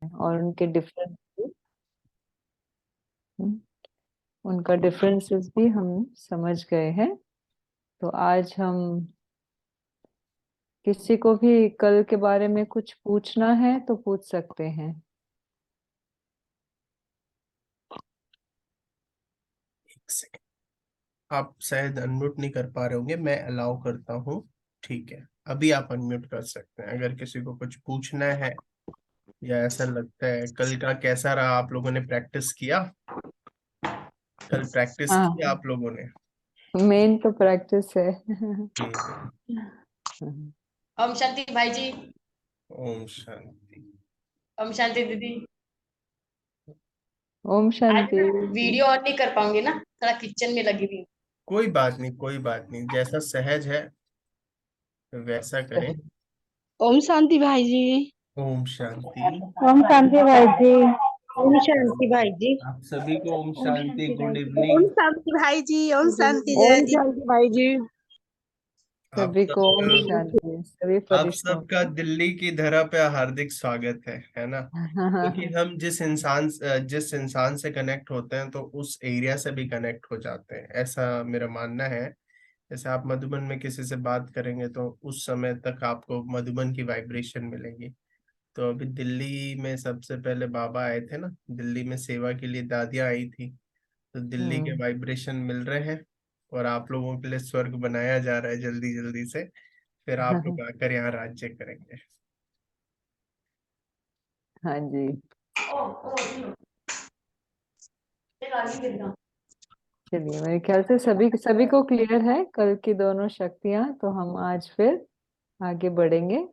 और उनका डिफरेंसेस भी हम समझ गए हैं। तो आज हम किसी को भी कल के बारे में कुछ पूछना है तो पूछ सकते हैं। एक सेकंड, आप शायद अनम्यूट नहीं कर पा रहे होंगे, मैं अलाउ करता हूँ। ठीक है, अभी आप अनम्यूट कर सकते हैं अगर किसी को कुछ पूछना है या ऐसा लगता है। कल का कैसा रहा? आप लोगों ने प्रैक्टिस किया? कल प्रैक्टिस हाँ, किया आप लोगों ने? मेन तो प्रैक्टिस है। हम्म। ओम शांति भाई जी। ओम शांति। ओम शांति दीदी। ओम आज शांति। ना वीडियो ऑन नहीं कर पाऊंगी ना, थोड़ा किचन में लगी हुई हूँ। कोई बात नहीं, कोई बात नहीं, जैसा सहज है वैसा करें। ओम शांति भाई जी। ओम शांति। ओम शांति भाई जी। ओम शांति भाई जी। आप सभी को ओम ओम शांति, शांति भाई गुड जी। ओम इवनिंग। शांति भाई जी। ओम शांति जय ओम जी। शांति भाई जी। आप सभी को ओम सबका शांति, सभी आप फरिश्तों सबका को। दिल्ली की धरा पे हार्दिक स्वागत है ना? क्योंकि हम जिस इंसान से कनेक्ट होते हैं तो उस एरिया से भी कनेक्ट हो जाते हैं, ऐसा मेरा मानना है। जैसे आप मधुबन में किसी से बात करेंगे तो उस समय तक आपको मधुबन की वाइब्रेशन मिलेगी। तो अभी दिल्ली में सबसे पहले बाबा आए थे ना, दिल्ली में सेवा के लिए दादियाँ आई थी, तो दिल्ली के हम्म। वाइब्रेशन मिल रहे हैं। और आप लोगों के लिए स्वर्ग बनाया जा रहा है जल्दी जल्दी से। फिर आप लोग आकर यहाँ राज्य करेंगे। हाँ जी। चलिए, मेरे ख्याल से सभी सभी को क्लियर है कल की दोनों शक्तियां। तो हम आज फिर आगे बढ़ेंगे।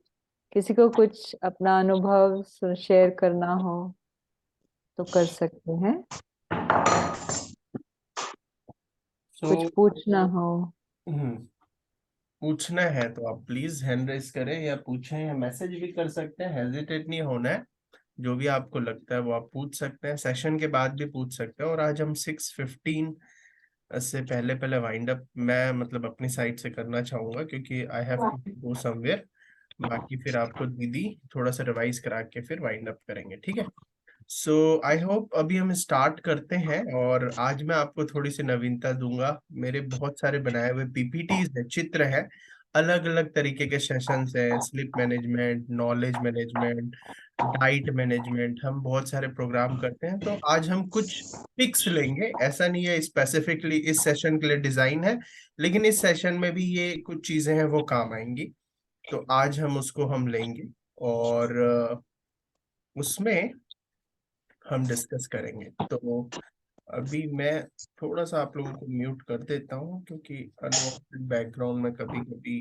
किसी को कुछ अपना अनुभव शेयर करना हो तो कर सकते हैं। सो कुछ पूछना हो। पूछना है तो आप प्लीज हैंड रेस करें या पूछें या मैसेज भी कर सकते हैं, हेजिटेट नहीं होना है। जो भी आपको लगता है वो आप पूछ सकते हैं, सेशन के बाद भी पूछ सकते हैं। और आज हम 6:15 से पहले पहले वाइंड अप मैं मतलब अपनी साइड से करना चाहूंगा, क्योंकि I have to go somewhere. बाकी फिर आपको दीदी थोड़ा सा रिवाइज करा के फिर वाइंड अप करेंगे, ठीक है? सो आई होप अभी हम स्टार्ट करते हैं। और आज मैं आपको थोड़ी सी नवीनता दूंगा। मेरे बहुत सारे बनाए हुए पीपीटीज है, चित्र है, अलग अलग तरीके के सेशंस है, slip management, knowledge management, diet management, हम बहुत सारे प्रोग्राम करते हैं। तो आज हम कुछ पिक्स लेंगे, ऐसा नहीं है स्पेसिफिकली इस सेशन के लिए डिजाइन है, लेकिन इस सेशन में भी ये कुछ चीजें हैं वो काम आएंगी। तो आज हम उसको हम लेंगे और उसमें हम डिस्कस करेंगे। तो अभी मैं थोड़ा सा आप लोगों को म्यूट कर देता हूँ, क्योंकि अनवांटेड बैकग्राउंड में कभी कभी।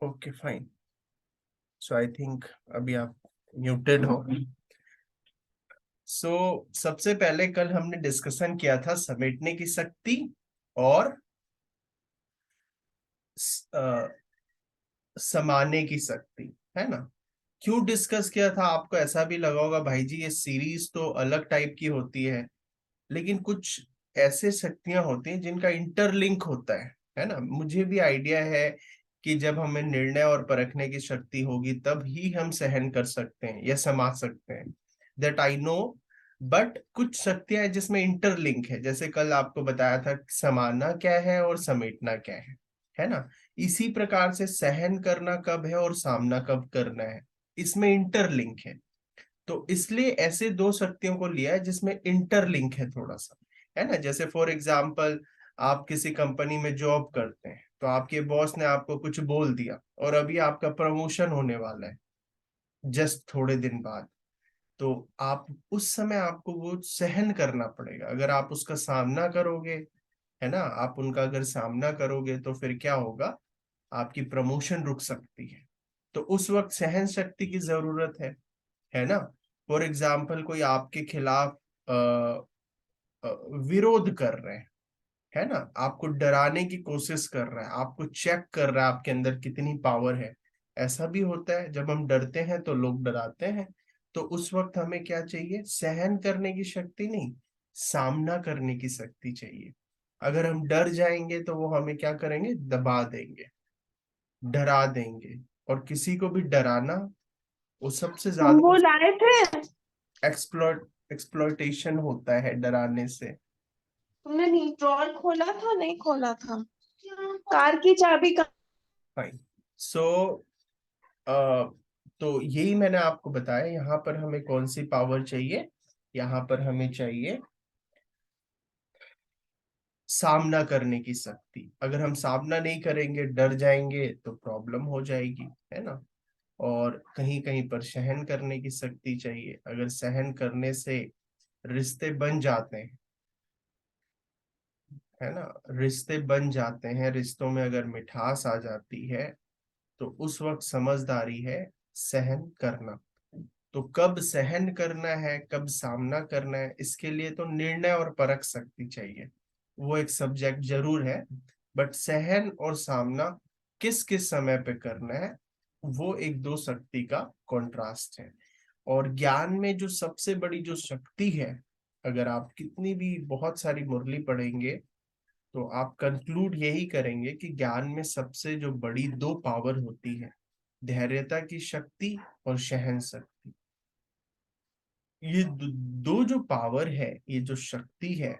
Okay fine. So I think अभी आप म्यूटेड हो। सो सबसे पहले कल हमने डिस्कशन किया था समेटने की शक्ति और समाने की शक्ति, है ना? क्यों डिस्कस किया था? आपको ऐसा भी लगा होगा भाई जी ये सीरीज तो अलग टाइप की होती है, लेकिन कुछ ऐसे शक्तियां होती हैं जिनका इंटरलिंक होता है ना? मुझे भी आइडिया है कि जब हमें निर्णय और परखने की शक्ति होगी तब ही हम सहन कर सकते हैं या समा सकते हैं, दैट आई नो। बट कुछ शक्तियां हैं जिसमें इंटरलिंक है, जैसे कल आपको बताया था समाना क्या है और समेटना क्या है ना? इसी प्रकार से सहन करना कब है और सामना कब करना है, इसमें इंटरलिंक है। तो इसलिए ऐसे दो शक्तियों को लिया है जिसमें इंटरलिंक है थोड़ा सा, है ना? जैसे फॉर एग्जाम्पल आप किसी कंपनी में जॉब करते हैं, तो आपके बॉस ने आपको कुछ बोल दिया और अभी आपका प्रमोशन होने वाला है जस्ट थोड़े दिन बाद। तो आप उस समय आपको वो सहन करना पड़ेगा। अगर आप उसका सामना करोगे, है ना, आप उनका अगर सामना करोगे तो फिर क्या होगा? आपकी प्रमोशन रुक सकती है। तो उस वक्त सहन शक्ति की जरूरत है ना? फॉर एग्जाम्पल कोई आपके खिलाफ अ, विरोध कर रहे हैं, है ना, आपको डराने की कोशिश कर रहा है, आपको चेक कर रहा है आपके अंदर कितनी पावर है। ऐसा भी होता है, जब हम डरते हैं तो लोग डराते हैं। तो उस वक्त हमें क्या चाहिए? सहन करने की शक्ति नहीं, सामना करने की शक्ति चाहिए। अगर हम डर जाएंगे तो वो हमें क्या करेंगे? दबा देंगे, डरा देंगे। और किसी को भी डराना वो सबसे हम ज्यादा वो लाए थे। एक्सप्लॉइटेशन होता है डराने से। तुमने नहीं ड्रॉर खोला था? नहीं खोला था। कार की चाबी का। फाइन। सो तो यही मैंने आपको बताया। यहाँ पर हमें कौन सी पावर चाहिए? यहाँ पर हमें चाहिए सामना करने की शक्ति। अगर हम सामना नहीं करेंगे, डर जाएंगे, तो प्रॉब्लम हो जाएगी, है ना। और कहीं कहीं पर सहन करने की शक्ति चाहिए। अगर सहन करने से रिश्ते बन जाते हैं, है ना, रिश्ते बन जाते हैं, रिश्तों में अगर मिठास आ जाती है, तो उस वक्त समझदारी है सहन करना। तो कब सहन करना है, कब सामना करना है, इसके लिए तो निर्णय और परख शक्ति चाहिए। वो एक सब्जेक्ट जरूर है, बट सहन और सामना किस किस समय पे करना है, वो एक दो शक्ति का कॉन्ट्रास्ट है। और ज्ञान में जो सबसे बड़ी जो शक्ति है, अगर आप कितनी भी बहुत सारी मुरली पढ़ेंगे, तो आप कंक्लूड यही करेंगे कि ज्ञान में सबसे जो बड़ी दो पावर होती है, धैर्यता की शक्ति और सहन शक्ति। ये दो जो पावर है, ये जो शक्ति है,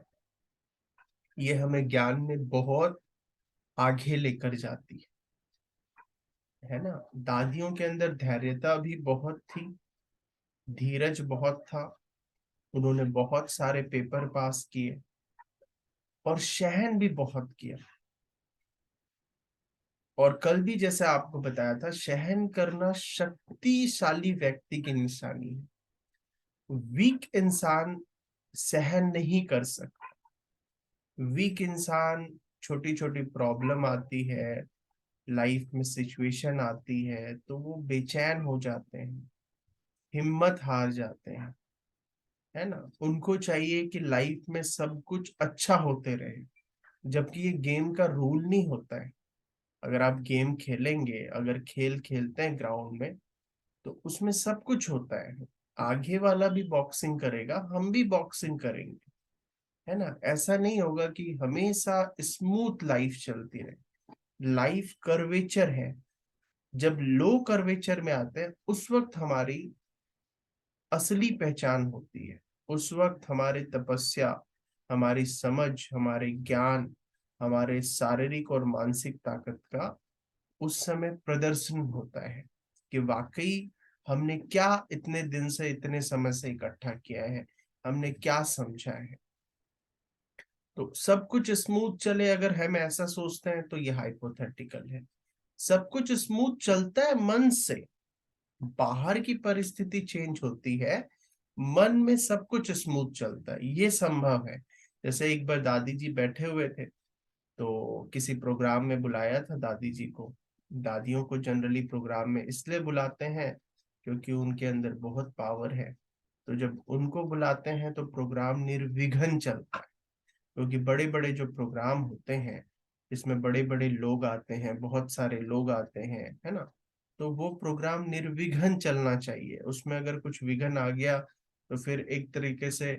ये हमें ज्ञान में बहुत आगे लेकर जाती है ना। दादियों के अंदर धैर्यता भी बहुत थी, धीरज बहुत था, उन्होंने बहुत सारे पेपर पास किए और सहन भी बहुत किया। और कल भी जैसे आपको बताया था, सहन करना शक्तिशाली व्यक्ति की निशानी है। वीक इंसान सहन नहीं कर सकता। वीक इंसान, छोटी छोटी प्रॉब्लम आती है, लाइफ में सिचुएशन आती है, तो वो बेचैन हो जाते हैं, हिम्मत हार जाते हैं, है ना। उनको चाहिए कि लाइफ में सब कुछ अच्छा होते रहे, जबकि ये गेम का रूल नहीं होता है। अगर आप गेम खेलेंगे, अगर खेल खेलते हैं ग्राउंड में, तो उसमें सब कुछ होता है। आगे वाला भी बॉक्सिंग करेगा, हम भी बॉक्सिंग करेंगे, है ना। ऐसा नहीं होगा कि हमेशा स्मूथ लाइफ चलती रहे। लाइफ कर्वेचर है। जब लो कर्वेचर में आते हैं, उस वक्त हमारी असली पहचान होती है। उस वक्त हमारी तपस्या, हमारी समझ, हमारे ज्ञान, हमारे शारीरिक और मानसिक ताकत का उस समय प्रदर्शन होता है कि वाकई हमने क्या इतने दिन से, इतने समय से इकट्ठा किया है, हमने क्या समझा है। तो सब कुछ स्मूथ चले, अगर हम ऐसा सोचते हैं, तो ये हाइपोथेटिकल है। सब कुछ स्मूथ चलता है मन से, बाहर की परिस्थिति चेंज होती है, मन में सब कुछ स्मूथ चलता है, ये संभव है। जैसे एक बार दादी जी बैठे हुए थे, तो किसी प्रोग्राम में बुलाया था दादी जी को। दादियों को जनरली प्रोग्राम में इसलिए बुलाते हैं क्योंकि उनके अंदर बहुत पावर है। तो जब उनको बुलाते हैं तो प्रोग्राम निर्विघ्न चलता है, क्योंकि बड़े बड़े जो प्रोग्राम होते हैं, इसमें बड़े बड़े लोग आते हैं, बहुत सारे लोग आते हैं, है ना। तो वो प्रोग्राम निर्विघ्न चलना चाहिए। उसमें अगर कुछ विघ्न आ गया, तो फिर एक तरीके से,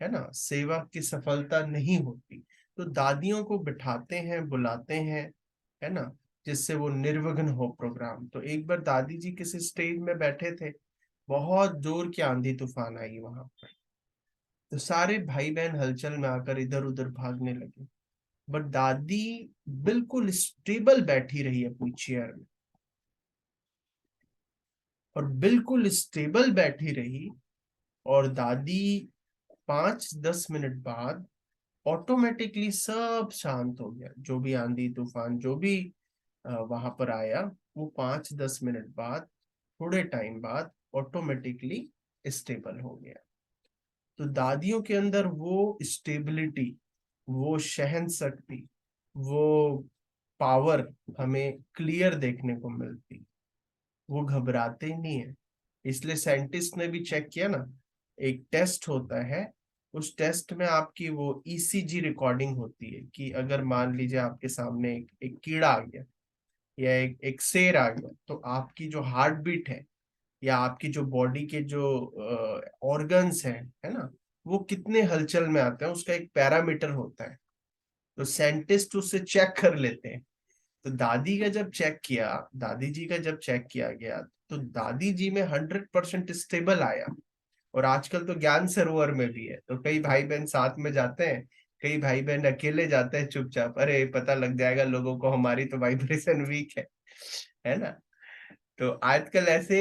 है ना, सेवा की सफलता नहीं होती। तो दादियों को बिठाते हैं, बुलाते हैं, है ना, जिससे वो निर्विघ्न हो प्रोग्राम। तो एक बार दादी जी किसी स्टेज में बैठे थे, बहुत जोर की आंधी तूफान आई वहां पर, तो सारे भाई बहन हलचल में आकर इधर उधर भागने लगे। बट दादी बिल्कुल स्टेबल बैठी रही अपनी चेयर में, और बिल्कुल स्टेबल बैठी रही। और दादी 5-10 मिनट बाद ऑटोमेटिकली सब शांत हो गया। जो भी आंधी तूफान, जो भी वहां पर आया, वो 5-10 मिनट बाद, थोड़े टाइम बाद ऑटोमेटिकली स्टेबल हो गया। तो दादियों के अंदर वो स्टेबिलिटी, वो सहन शक्ति, वो पावर हमें क्लियर देखने को मिलती। वो घबराते ही नहीं है। इसलिए साइंटिस्ट ने भी चेक किया ना, एक टेस्ट होता है, उस टेस्ट में आपकी वो ईसीजी रिकॉर्डिंग होती है कि अगर मान लीजिए आपके सामने एक कीड़ा आ गया, या एक शेर आ गया, तो आपकी जो हार्ट बीट है, या आपकी जो बॉडी के जो ऑर्गन्स हैं, है ना, वो कितने हलचल में आते हैं, उसका एक पैरामीटर होता है। तो साइंटिस्ट उससे चेक कर लेते हैं तो दादी का जब चेक किया, दादी जी का जब चेक किया गया, तो दादी जी में 100% स्टेबल आया। और आजकल तो ज्ञान सरोवर में भी है, तो कई भाई बहन साथ में जाते हैं, कई भाई बहन अकेले जाते हैं चुपचाप, अरे पता लग जाएगा लोगों को हमारी तो वाइब्रेशन वीक है ना। तो आजकल ऐसे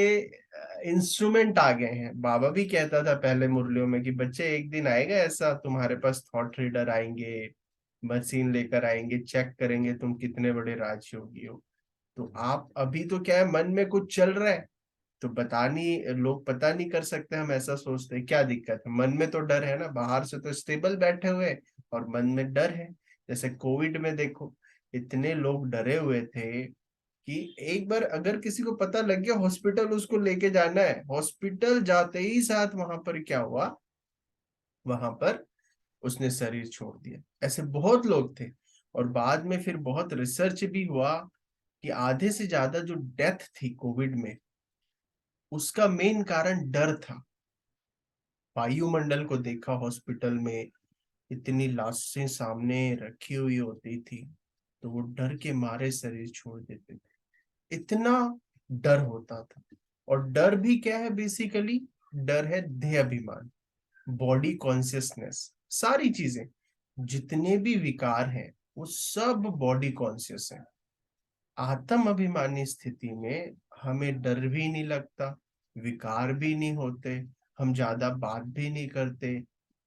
इंस्ट्रूमेंट आ गए हैं। बाबा भी कहता था पहले मुरलियों में कि बच्चे एक दिन आएगा ऐसा, तुम्हारे पास थॉट रीडर आएंगे, मशीन लेकर आएंगे, चेक करेंगे तुम कितने बड़े राजयोगी हो। तो आप अभी तो क्या है, मन में कुछ चल रहा है तो बता नहीं, लोग पता नहीं कर सकते, हम ऐसा सोचते हैं। क्या दिक्कत है, मन में तो डर है ना, बाहर से तो स्टेबल बैठे हुए हैं, और मन में डर है। जैसे कोविड में देखो, इतने लोग डरे हुए थे कि एक बार अगर किसी को पता लग गया हॉस्पिटल उसको लेके जाना है, हॉस्पिटल जाते ही साथ वहां पर क्या हुआ, वहां पर उसने शरीर छोड़ दिया। ऐसे बहुत लोग थे। और बाद में फिर बहुत रिसर्च भी हुआ कि आधे से ज्यादा जो डेथ थी कोविड में, उसका मेन कारण डर था। वायुमंडल को देखा, हॉस्पिटल में इतनी लाशें सामने रखी हुई होती थी, तो वो डर के मारे शरीर छोड़ देते थे। इतना डर होता था। और डर भी क्या है बेसिकली, डर है देह अभिमान, बॉडी कॉन्शियसनेस, सारी चीजें, जितने भी विकार हैं वो सब बॉडी कॉन्शियस है। आत्म अभिमानी स्थिति में हमें डर भी नहीं लगता, विकार भी नहीं होते, हम ज्यादा बात भी नहीं करते,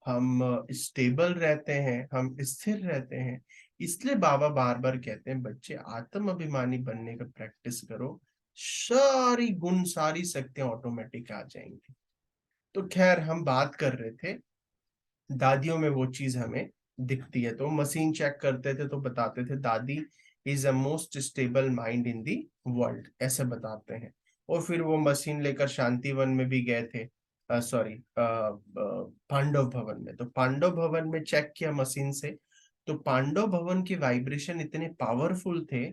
हम स्टेबल रहते हैं, हम स्थिर रहते हैं। इसलिए बाबा बार बार कहते हैं बच्चे आत्म अभिमानी बनने का प्रैक्टिस करो, सारी गुण सारी शक्तियां ऑटोमेटिक आ जाएंगी। तो खैर हम बात कर रहे थे, दादियों में वो चीज हमें दिखती है। तो मशीन चेक करते थे तो बताते थे दादी is a most stable mind in the world, ऐसे बताते हैं। और फिर वो मशीन लेकर शांतिवन में भी गए थे, सॉरी पांडव भवन में। तो पांडव भवन में चेक किया मशीन से, तो पांडव भवन के वाइब्रेशन इतने पावरफुल थे,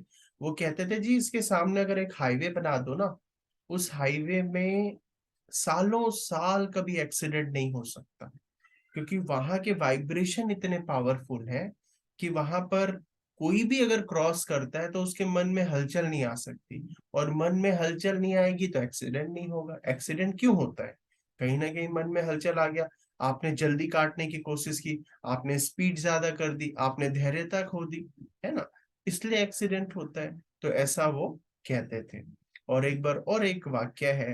वो कहते थे जी इसके सामने अगर एक हाईवे बना दो ना, उस हाईवे में सालों साल कभी एक्सीडेंट नहीं हो सकता, क्योंकि वहां के वाइब्रेशन इतने पावरफुल हैं कि वहां पर कोई भी अगर क्रॉस करता है तो उसके मन में हलचल नहीं आ सकती। और मन में हलचल नहीं आएगी तो एक्सीडेंट नहीं होगा। एक्सीडेंट क्यों होता है, कहीं ना कहीं मन में हलचल आ गया, आपने जल्दी काटने की कोशिश की, आपने स्पीड ज्यादा कर दी, आपने धैर्यता खो दी, है ना, इसलिए एक्सीडेंट होता है। तो ऐसा वो कहते थे। और एक बार और एक वाक्य है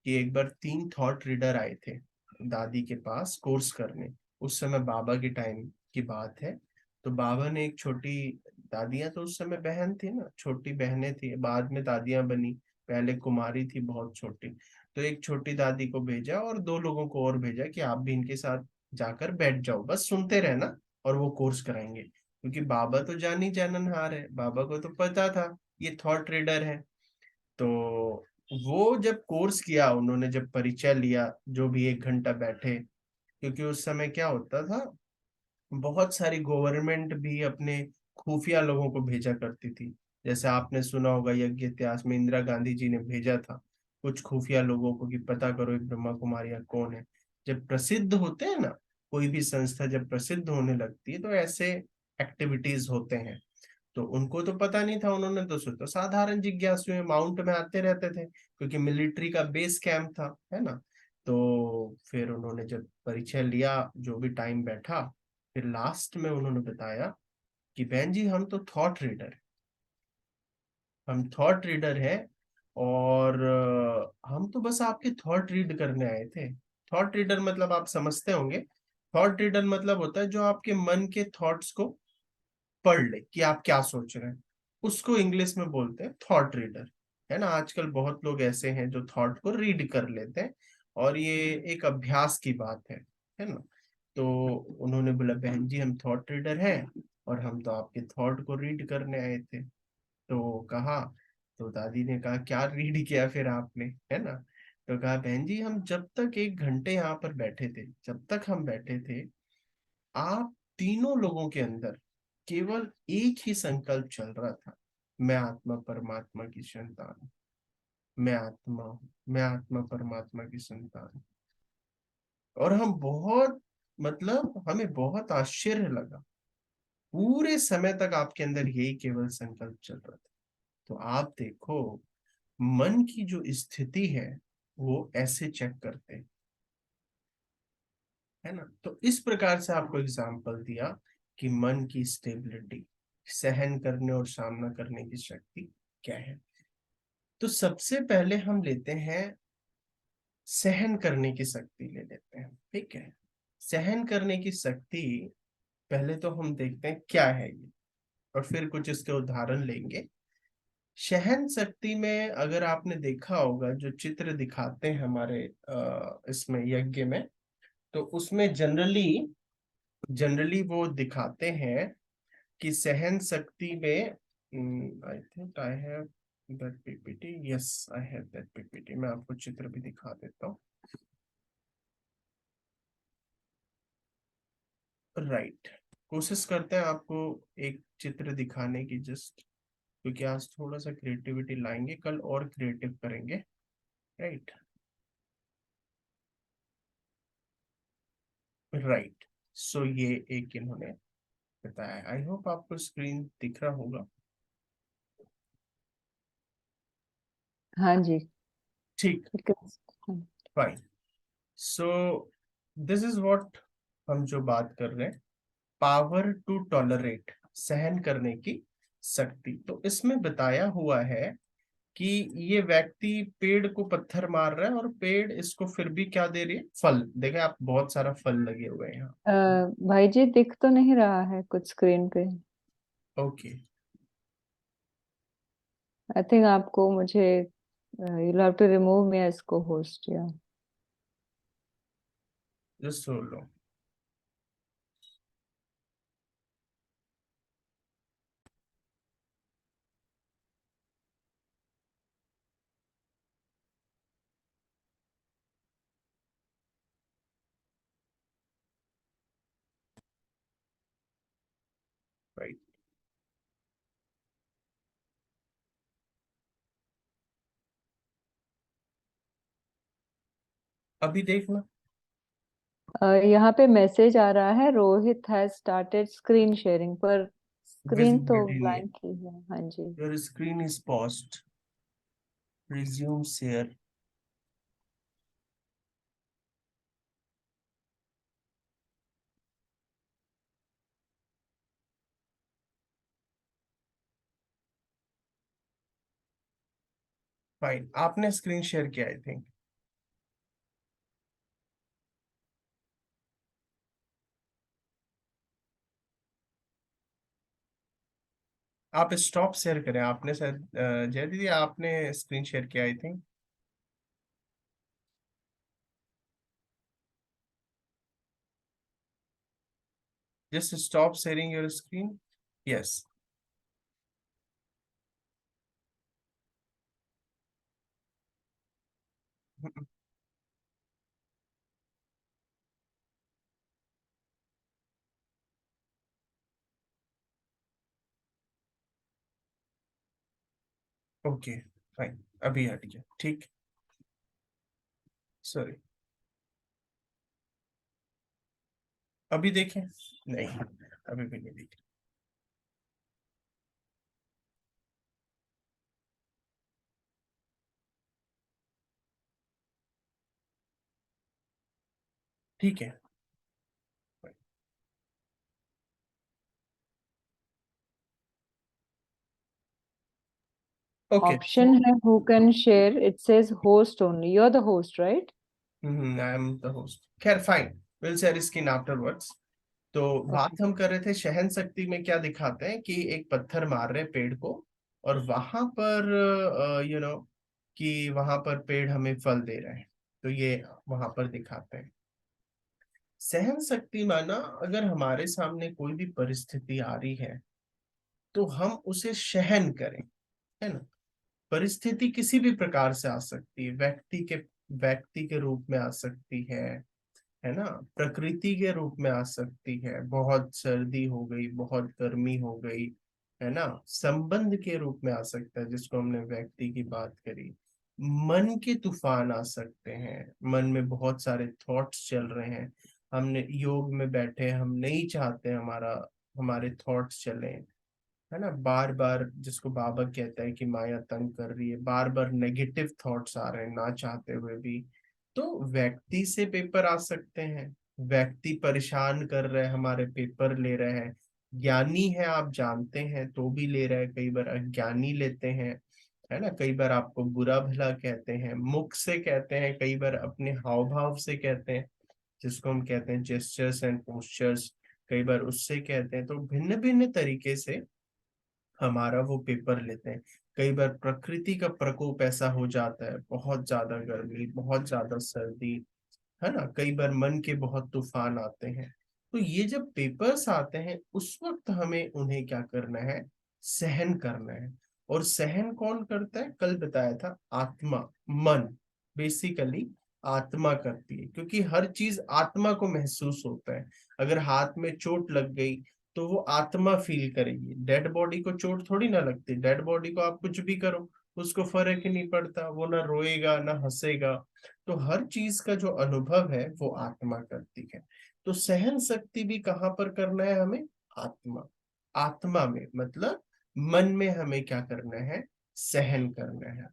कि एक बार 3 थॉट रीडर आए थे दादी के पास कोर्स करने। उस समय बाबा के टाइम की बात है। तो बाबा ने एक छोटी, दादियां तो उस समय बहन थी ना, छोटी बहनें थी, बाद में दादियां बनी, पहले कुमारी थी बहुत छोटी। तो एक छोटी दादी को भेजा और 2 लोगों को और भेजा कि आप भी इनके साथ जाकर बैठ जाओ, बस सुनते रहना और वो कोर्स कराएंगे। क्योंकि बाबा तो जानी जाननहार है, बाबा को तो पता था ये थॉट रीडर है। तो वो जब कोर्स किया, उन्होंने जब परिचय लिया, जो भी 1 घंटा बैठे, क्योंकि उस समय क्या होता था, बहुत सारी गवर्नमेंट भी अपने खुफिया लोगों को भेजा करती थी। जैसे आपने सुना होगा यज्ञ इतिहास में इंदिरा गांधी जी ने भेजा था कुछ खुफिया लोगों को कि पता करो ये ब्रह्मा कुमारियां कौन है। जब प्रसिद्ध होते हैं ना, कोई भी संस्था जब प्रसिद्ध होने लगती है तो ऐसे एक्टिविटीज होते हैं। तो उनको तो पता नहीं था, उन्होंने तो सोचा साधारण जिज्ञासु हैं, माउंट में आते रहते थे क्योंकि मिलिट्री का बेस कैंप था, है ना। तो फिर उन्होंने जब परिचय लिया, जो भी टाइम बैठा, फिर लास्ट में उन्होंने बताया कि बहन जी हम तो थॉट रीडर, हम थॉट रीडर है, और हम तो बस आपके थॉट रीड करने आए थे। थॉट रीडर मतलब आप समझते होंगे, थॉट रीडर मतलब होता है जो आपके मन के थॉट्स को पढ़ ले कि आप क्या सोच रहे हैं, उसको इंग्लिश में बोलते हैं थॉट रीडर, है ना। आजकल बहुत लोग ऐसे हैं जो थॉट को रीड कर लेते हैं, और ये एक अभ्यास की बात है ना। तो उन्होंने बोला बहन जी हम थॉट रीडर हैं, और हम तो आपके थॉट को रीड करने आए थे। तो कहा, तो दादी ने कहा क्या रीड किया फिर आपने, है ना। तो कहा बहन जी हम जब तक 1 घंटे यहाँ पर बैठे थे, जब तक हम बैठे थे, आप तीनों लोगों के अंदर केवल एक ही संकल्प चल रहा था, मैं आत्मा परमात्मा की संतान हूं, मैं आत्मा हूं, मैं आत्मा परमात्मा की संतान हूं। और हम बहुत, मतलब हमें बहुत आश्चर्य लगा, पूरे समय तक आपके अंदर यही केवल संकल्प चल रहा था। तो आप देखो मन की जो स्थिति है वो ऐसे चेक करते हैं, है ना। तो इस प्रकार से आपको एग्जाम्पल दिया कि मन की स्टेबिलिटी, सहन करने और सामना करने की शक्ति क्या है। तो सबसे पहले हम लेते हैं सहन करने की शक्ति ले लेते हैं, ठीक है। सहन करने की शक्ति पहले तो हम देखते हैं क्या है ये, और फिर कुछ इसके उदाहरण लेंगे। सहन शक्ति में अगर आपने देखा होगा जो चित्र दिखाते हैं हमारे इसमें यज्ञ में, तो उसमें जनरली जनरली वो दिखाते हैं कि सहन शक्ति में I think I have that PPT, yes I have that PPT, मैं आपको चित्र भी दिखा देता हूँ। राइट, कोशिश करते हैं आपको एक चित्र दिखाने की, जस्ट क्योंकि आज थोड़ा सा क्रिएटिविटी लाएंगे, कल और क्रिएटिव करेंगे। राइट राइट, सो ये एक इन्होंने बताया, आई होप आपको स्क्रीन दिख रहा होगा। हाँ जी। ठीक, fine. So this is what हम जो बात कर रहे हैं, पावर टू टॉलरेट, सहन करने की शक्ति। तो इसमें बताया हुआ है कि ये व्यक्ति पेड़ को पत्थर मार रहा है और पेड़ इसको फिर भी क्या दे रही है, फल। देखे आप, बहुत सारा फल लगे हुए हैं यहाँ। भाई जी दिख तो नहीं रहा है कुछ स्क्रीन पे। ओके, आई थिंक आपको मुझे you have to remove me as को होस्ट या जस्ट सुन लो। राइट, अभी देखना। यहाँ पे मैसेज आ रहा है Rohit has started screen sharing, पर स्क्रीन तो विजिबिलिटी नहीं है, ब्लैंक ही है। हाँ जी। Your screen is paused, resume share. Fine, आपने स्क्रीन शेयर किया आई थिंक। आप स्टॉप शेयर करें, आपने शायद जय दीदी आपने स्क्रीन शेयर किया I think. Just stop sharing your screen, yes. Okay fine, अभी हट गया, ठीक। सॉरी, अभी देखें, नहीं अभी भी नहीं देखें। ठीक है, ओके। ऑप्शन है who can share, it says host only, you are the host right? I am the host, खैर fine, will share screen afterwards. तो ओके। बात हम कर रहे थे सहन शक्ति में, क्या दिखाते हैं कि एक पत्थर मार रहे पेड़ को, और वहां पर कि वहां पर पेड़ हमें फल दे रहे हैं, तो ये वहां पर दिखाते हैं। सहन शक्ति माना, अगर हमारे सामने कोई भी परिस्थिति आ रही है तो हम उसे सहन करें, है ना। परिस्थिति किसी भी प्रकार से आ सकती है, व्यक्ति के रूप में आ सकती है ना, प्रकृति के रूप में आ सकती है, बहुत सर्दी हो गई, बहुत गर्मी हो गई, है ना, संबंध के रूप में आ सकता है जिसको हमने व्यक्ति की बात करी। मन के तूफान आ सकते हैं, मन में बहुत सारे थॉट्स चल रहे हैं, हमने योग में बैठे, हम नहीं चाहते हमारे थॉट्स चलें, है ना। बार बार जिसको बाबा कहता है कि माया तंग कर रही है, बार बार नेगेटिव थॉट्स आ रहे हैं ना चाहते हुए भी, तो व्यक्ति से पेपर आ सकते हैं। व्यक्ति परेशान कर रहे हैं, हमारे पेपर ले रहे हैं। ज्ञानी है आप जानते हैं तो भी ले रहे हैं, कई बार अज्ञानी लेते हैं, है ना। कई बार आपको बुरा भला कहते हैं, मुख से कहते हैं, कई बार अपने हाव भाव से कहते हैं, जिसको हम कहते हैं जेस्चर्स एंड पोस्चर्स, कई बार उससे कहते हैं। तो भिन्न भिन्न तरीके से हमारा वो पेपर लेते हैं। कई बार प्रकृति का प्रकोप ऐसा हो जाता है, बहुत ज्यादा गर्मी, बहुत ज्यादा सर्दी, है ना। कई बार मन के बहुत तूफान आते हैं। तो ये जब पेपर्स आते हैं उस वक्त हमें उन्हें क्या करना है, सहन करना है। और सहन कौन करता है, कल बताया था, आत्मा, मन, बेसिकली आत्मा करती है, क्योंकि हर चीज आत्मा को महसूस होता है। अगर हाथ में चोट लग गई तो वो आत्मा फील करेगी, डेड बॉडी को चोट थोड़ी ना लगती। डेड बॉडी को आप कुछ भी करो उसको फर्क ही नहीं पड़ता, वो ना रोएगा ना हंसेगा। तो हर चीज का जो अनुभव है वो आत्मा करती है। तो सहन शक्ति भी कहाँ पर करना है हमें, आत्मा, आत्मा में, मतलब मन में हमें क्या करना है, सहन करना है।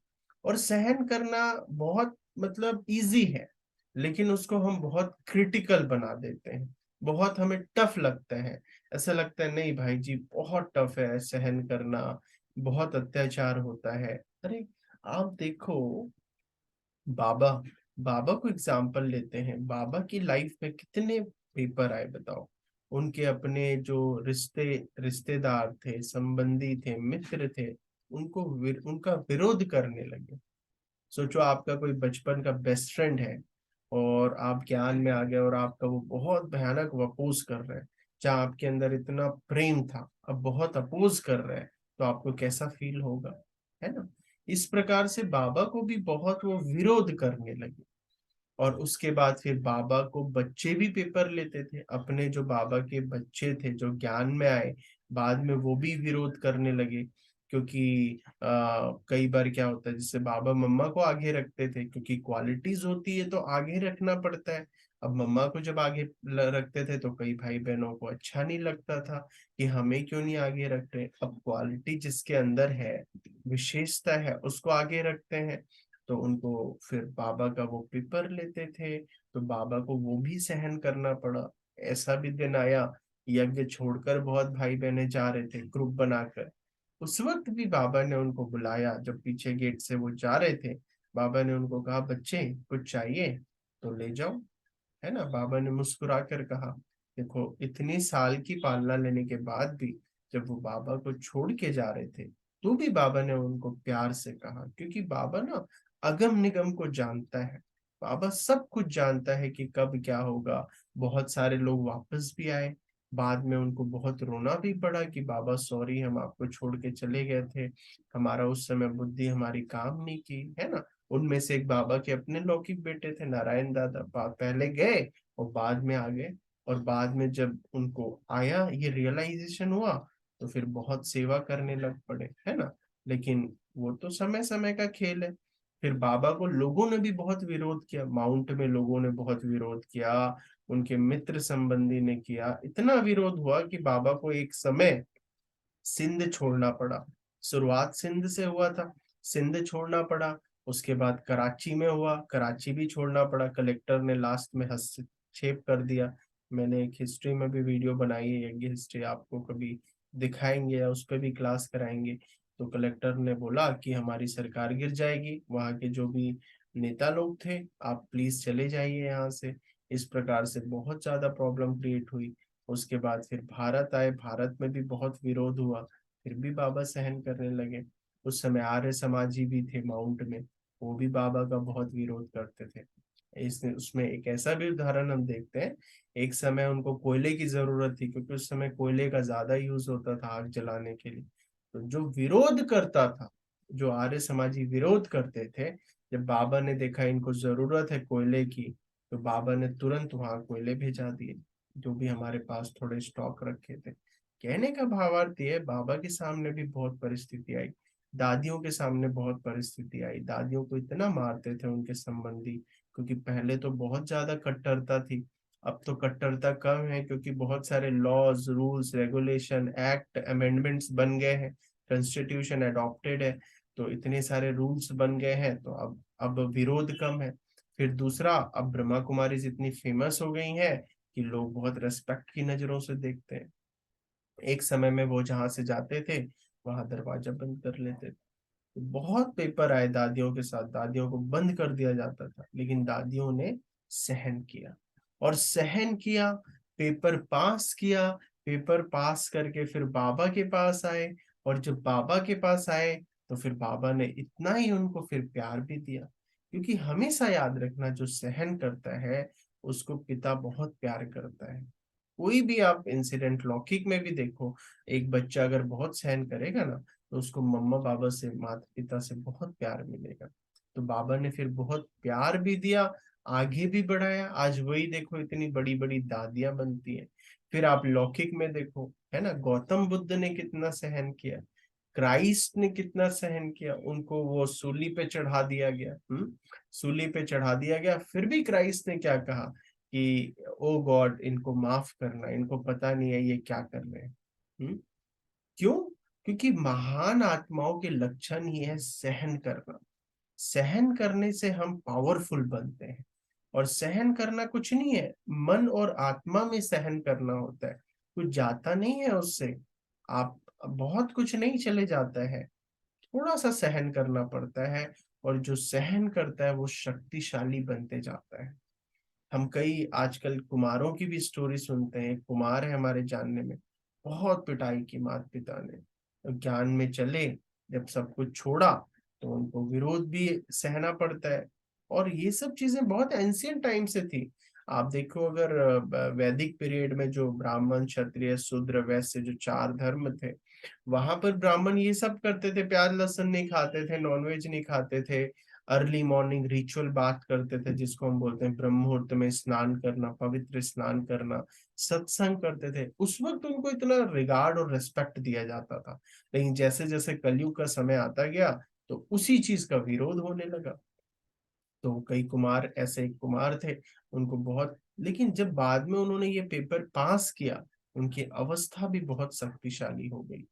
और सहन करना बहुत मतलब इजी है, लेकिन उसको हम बहुत क्रिटिकल बना देते हैं, बहुत हमें टफ लगता है। ऐसा लगता है नहीं भाई जी बहुत टफ है सहन करना, बहुत अत्याचार होता है। अरे आप देखो, बाबा बाबा को एग्जाम्पल लेते हैं, बाबा की लाइफ में कितने पेपर आए बताओ। उनके अपने जो रिश्तेदार थे, संबंधी थे, मित्र थे, उनका विरोध करने लगे। सोचो आपका कोई बचपन का बेस्ट फ्रेंड है और आप ज्ञान में आ गए और आपका वो बहुत भयानक अपोज कर रहा है। जहाँ आपके अंदर इतना प्रेम था अब बहुत अपोज कर रहा है, तो आपको कैसा फील होगा, है ना। इस प्रकार से बाबा को भी बहुत वो विरोध करने लगे। और उसके बाद फिर बाबा को बच्चे भी पेपर लेते थे, अपने जो बाबा के बच्चे थे जो ज्ञान में आए, बाद में वो भी विरोध करने लगे। क्योंकि कई बार क्या होता है, जैसे बाबा मम्मा को आगे रखते थे क्योंकि क्वालिटीज होती है तो आगे रखना पड़ता है। अब मम्मा को जब आगे रखते थे तो कई भाई बहनों को अच्छा नहीं लगता था कि हमें क्यों नहीं आगे रख रहे। अब क्वालिटी जिसके अंदर है, विशेषता है, उसको आगे रखते हैं। तो उनको फिर बाबा का वो पेपर लेते थे, तो बाबा को वो भी सहन करना पड़ा। ऐसा भी दिन आया, यज्ञ छोड़कर बहुत भाई बहने जा रहे थे ग्रुप बनाकर, उस वक्त भी बाबा ने उनको बुलाया। जब पीछे गेट से वो जा रहे थे, बाबा ने उनको कहा बच्चे कुछ चाहिए तो ले जाओ, है ना। बाबा ने मुस्कुरा कर कहा। देखो इतनी साल की पालना लेने के बाद भी जब वो बाबा को छोड़ के जा रहे थे, तो भी बाबा ने उनको प्यार से कहा, क्योंकि बाबा ना अगम निगम को जानता है। बाबा सब कुछ जानता है कि कब क्या होगा। बहुत सारे लोग वापस भी आए, बाद में उनको बहुत रोना भी पड़ा कि बाबा सॉरी हम आपको छोड़ के चले गए थे, हमारा उस समय बुद्धि हमारी काम नहीं की, है ना। उनमें से एक बाबा के अपने लौकिक बेटे थे नारायण दादा, पहले गए और बाद में आ गए। और बाद में जब उनको आया ये रियलाइजेशन हुआ, तो फिर बहुत सेवा करने लग पड़े, है ना। लेकिन वो तो समय समय का खेल है। फिर बाबा को लोगों ने भी बहुत विरोध किया, माउंट में लोगों ने बहुत विरोध किया, उनके मित्र संबंधी ने किया, इतना विरोध हुआ कि बाबा को एक समय सिंध छोड़ना पड़ा। शुरुआत सिंध से हुआ था, सिंध छोड़ना पड़ा। उसके बाद कराची में हुआ, कराची भी छोड़ना पड़ा, कलेक्टर ने लास्ट में हस्तक्षेप कर दिया। मैंने एक हिस्ट्री में भी वीडियो बनाई है, यज्ञ हिस्ट्री, आपको कभी दिखाएंगे या उस पर भी क्लास कराएंगे। तो कलेक्टर ने बोला कि हमारी सरकार गिर जाएगी, वहाँ के जो भी नेता लोग थे आप प्लीज चले जाइए यहाँ से। इस प्रकार से बहुत ज्यादा प्रॉब्लम क्रिएट हुई। उसके बाद फिर भारत आए, भारत में भी बहुत विरोध हुआ, फिर भी बाबा सहन करने लगे। उस समय आर्य समाजी भी थे माउंट में, वो भी बाबा का बहुत विरोध करते थे। इसने उसमें एक ऐसा भी उदाहरण हम देखते हैं, एक समय उनको कोयले की जरूरत थी क्योंकि उस समय कोयले का ज्यादा यूज होता था आग जलाने के लिए। तो जो विरोध करता था, जो आर्य समाजी विरोध करते थे, जब बाबा ने देखा इनको जरूरत है कोयले की, तो बाबा ने तुरंत वहां कोयले भेजा दिए, जो भी हमारे पास थोड़े स्टॉक रखे थे। कहने का भावार्थ ये है, बाबा के सामने भी बहुत परिस्थिति आई, दादियों के सामने बहुत परिस्थिति आई। दादियों को इतना मारते थे उनके संबंधी, क्योंकि पहले तो बहुत ज्यादा कट्टरता थी। अब तो कट्टरता कम है क्योंकि बहुत सारे laws, rules, regulation, act, amendments बन गए हैं, कॉन्स्टिट्यूशन अडॉप्टेड है, तो इतने सारे रूल्स बन गए हैं, तो अब विरोध कम है। फिर दूसरा, अब ब्रह्मा कुमारी इतनी फेमस हो गई है कि लोग बहुत रेस्पेक्ट की नजरों से देखते हैं। एक समय में वो जहां से जाते थे वहां दरवाजा बंद कर लेते थे। तो बहुत पेपर आए दादियों के साथ, दादियों को बंद कर दिया जाता था, लेकिन दादियों ने सहन किया और सहन किया, पेपर पास किया। पेपर पास करके फिर बाबा के पास आए, और जब बाबा के पास आए तो फिर बाबा ने इतना ही उनको फिर प्यार भी दिया। क्योंकि हमेशा याद रखना, जो सहन करता है उसको पिता बहुत प्यार करता है। कोई भी आप इंसिडेंट लौकिक में भी देखो, एक बच्चा अगर बहुत सहन करेगा ना, तो उसको मम्मा पापा से, माता पिता से बहुत प्यार मिलेगा। तो बाबा ने फिर बहुत प्यार भी दिया, आगे भी बढ़ाया। आज वही देखो, इतनी बड़ी बड़ी दादियां बनती हैं। फिर आप लौकिक में देखो, है ना, गौतम बुद्ध ने कितना सहन किया, क्राइस्ट ने कितना सहन किया, उनको वो सूली पे चढ़ा दिया गया। सूली पे चढ़ा दिया गया, फिर भी क्राइस्ट ने क्या कहा कि ओ गॉड, इनको माफ करना, इनको पता नहीं है ये क्या कर रहे हैं। क्यों? क्योंकि महान आत्माओं के लक्षण ही है सहन करना। सहन करने से हम पावरफुल बनते हैं। और सहन करना कुछ नहीं है, मन और आत्मा में सहन करना होता है, कुछ जाता नहीं है उससे। आप बहुत कुछ नहीं चले जाता है, थोड़ा सा सहन करना पड़ता है। और जो सहन करता है वो शक्तिशाली बनते जाता है। हम कई आजकल कुमारों की भी स्टोरी सुनते हैं। एक कुमार है हमारे जानने में, बहुत पिटाई की माता पिता ने, तो ज्ञान में चले, जब सब कुछ छोड़ा तो उनको विरोध भी सहना पड़ता है। और ये सब चीजें बहुत एंशियंट टाइम से थी। आप देखो, अगर वैदिक पीरियड में जो ब्राह्मण, क्षत्रिय, शूद्र, वैश्य, जो चार धर्म थे, वहां पर ब्राह्मण ये सब करते थे, प्याज लहसुन नहीं खाते थे, नॉनवेज नहीं खाते थे, अर्ली मॉर्निंग रिचुअल बात करते थे, जिसको हम बोलते हैं ब्रह्म मुहूर्त में स्नान करना, पवित्र स्नान करना, सत्संग करते थे। उस वक्त उनको इतना रिगार्ड और रेस्पेक्ट दिया जाता था। लेकिन जैसे जैसे कलयुग का समय आता गया तो उसी चीज का विरोध होने लगा। तो कई कुमार, ऐसे एक कुमार थे, उनको बहुत, लेकिन जब बाद में उन्होंने ये पेपर पास किया, उनकी अवस्था भी बहुत शक्तिशाली हो गई,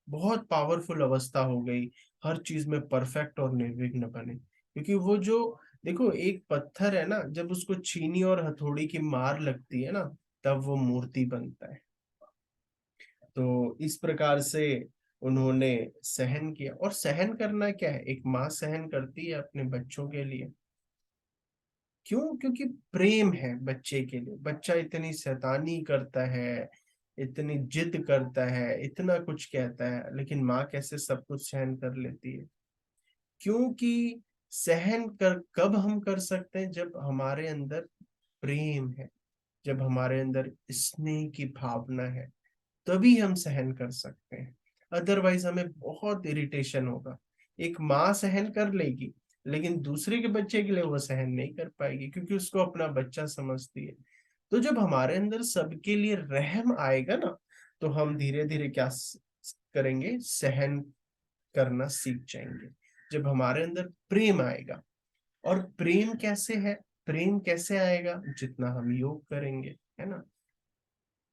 बहुत पावरफुल अवस्था हो गई, हर चीज में परफेक्ट और निर्विघ्न बने। क्योंकि वो जो, देखो, एक पत्थर है ना, जब उसको चीनी और हथौड़ी की मार लगती है ना, तब वो मूर्ति बनता है। तो इस प्रकार से उन्होंने सहन किया। और सहन करना क्या है, एक माँ सहन करती है अपने बच्चों के लिए। क्यों? क्योंकि प्रेम है बच्चे के लिए। बच्चा इतनी शैतानी करता है, इतनी जिद करता है, इतना कुछ कहता है, लेकिन माँ कैसे सब कुछ सहन कर लेती है? क्योंकि सहन कर कब हम कर सकते हैं? जब हमारे अंदर प्रेम है, जब हमारे अंदर स्नेह की भावना है, तभी हम सहन कर सकते हैं। अदरवाइज हमें बहुत इरिटेशन होगा। एक माँ सहन कर लेगी, लेकिन दूसरे के बच्चे के लिए वो सहन नहीं कर पाएगी, क्योंकि उसको अपना बच्चा समझती है। तो जब हमारे अंदर सबके लिए रहम आएगा ना, तो हम धीरे धीरे क्या करेंगे? सहन करना सीख जाएंगे। जब हमारे अंदर प्रेम आएगा, और प्रेम कैसे है, प्रेम कैसे आएगा? जितना हम योग करेंगे, है ना।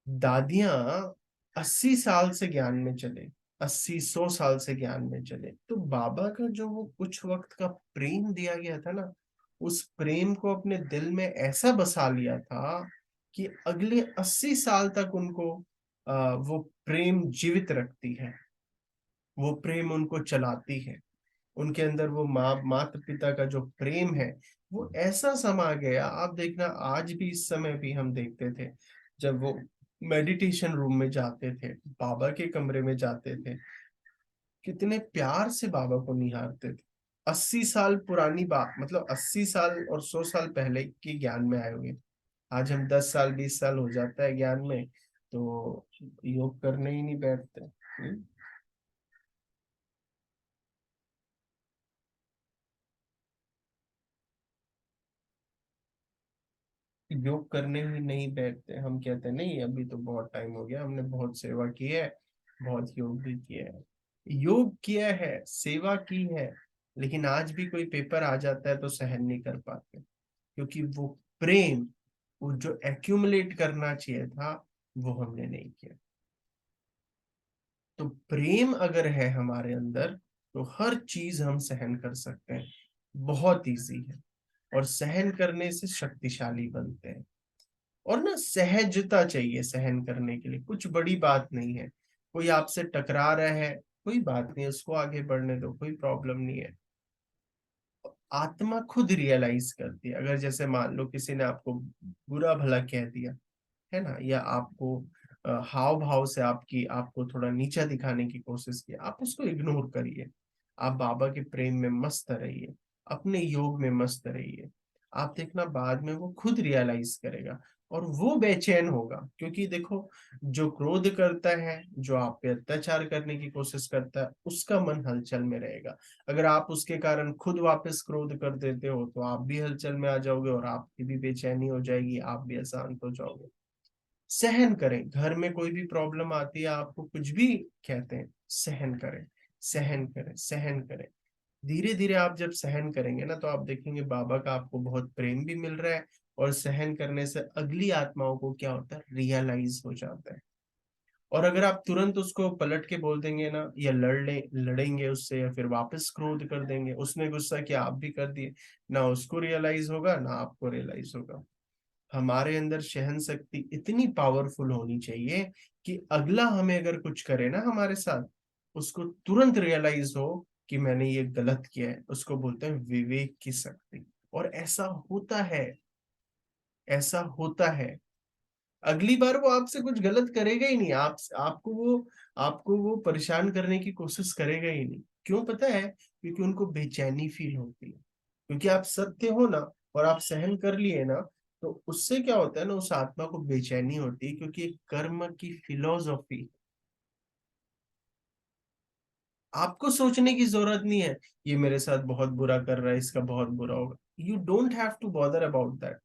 दादियां 80 साल से ज्ञान में चले, 80-100 साल से ज्ञान में चले, तो बाबा का जो वो कुछ वक्त का प्रेम दिया गया था ना, उस प्रेम को अपने दिल में ऐसा बसा लिया था कि अगले 80 साल तक उनको वो प्रेम जीवित रखती है, वो प्रेम उनको चलाती है। उनके अंदर वो माता पिता का जो प्रेम है, वो ऐसा समा गया। आप देखना, आज भी, इस समय भी हम देखते थे, जब वो मेडिटेशन रूम में जाते थे, बाबा के कमरे में जाते थे, कितने प्यार से बाबा को निहारते थे। 80 साल पुरानी बात, मतलब 80 साल और 100 साल पहले के ज्ञान में आए हुए। आज हम 10 साल 20 साल हो जाता है ज्ञान में, तो योग करने ही नहीं बैठते। योग करने ही नहीं बैठते। हम कहते हैं नहीं, अभी तो बहुत टाइम हो गया, हमने बहुत सेवा की है, बहुत योग भी किया है। योग किया है, सेवा की है, लेकिन आज भी कोई पेपर आ जाता है तो सहन नहीं कर पाते, क्योंकि वो प्रेम वो जो एक्यूमुलेट करना चाहिए था वो हमने नहीं किया। तो प्रेम अगर है हमारे अंदर तो हर चीज हम सहन कर सकते हैं, बहुत इजी है। और सहन करने से शक्तिशाली बनते हैं। और ना सहजता चाहिए सहन करने के लिए, कुछ बड़ी बात नहीं है। कोई आपसे टकरा रहा है, कोई बात नहीं, उसको आगे बढ़ने दो, कोई प्रॉब्लम नहीं है। आत्मा खुद रियलाइज करती है। अगर जैसे मान लो किसी ने आपको बुरा भला कह दिया है ना, या आपको हाव भाव से आपको थोड़ा नीचा दिखाने की कोशिश की, आप उसको इग्नोर करिए। आप बाबा के प्रेम में मस्त रहिए, अपने योग में मस्त रहिए। आप देखना बाद में वो खुद रियलाइज करेगा और वो बेचैन होगा। क्योंकि देखो, जो क्रोध करता है, जो आप पे अत्याचार करने की कोशिश करता है, उसका मन हलचल में रहेगा। अगर आप उसके कारण खुद वापस क्रोध कर देते हो तो आप भी हलचल में आ जाओगे और आपकी भी बेचैनी हो जाएगी, आप भी अशांत हो जाओगे। सहन करें। घर में कोई भी प्रॉब्लम आती है, आपको कुछ भी कहते हैं, सहन करें, सहन करें, सहन करें। धीरे धीरे आप जब सहन करेंगे ना, तो आप देखेंगे बाबा का आपको बहुत प्रेम भी मिल रहा है। और सहन करने से अगली आत्माओं को क्या होता है, रियलाइज हो जाता है। और अगर आप तुरंत उसको पलट के बोल देंगे ना, या लड़ेंगे उससे, या फिर वापस क्रोध कर देंगे, उसने गुस्सा किया आप भी कर दिए, ना उसको रियलाइज होगा ना आपको रियलाइज होगा। हमारे अंदर सहन शक्ति इतनी पावरफुल होनी चाहिए कि अगला हमें अगर कुछ करे ना हमारे साथ, उसको तुरंत रियलाइज हो कि मैंने ये गलत किया है। उसको बोलते हैं विवेक की शक्ति। और ऐसा होता है, ऐसा होता है। अगली बार वो आपसे कुछ गलत करेगा ही नहीं। आपको वो परेशान करने की कोशिश करेगा ही नहीं। क्यों पता है? क्योंकि उनको बेचैनी फील होती है। क्योंकि आप सत्य हो ना, और आप सहन कर लिए ना, तो उससे क्या होता है ना, उस आत्मा को बेचैनी होती है। क्योंकि एक कर्म की फिलोसॉफी, आपको सोचने की जरूरत नहीं है ये मेरे साथ बहुत बुरा कर रहा है, इसका बहुत बुरा होगा। You don't have to bother about that.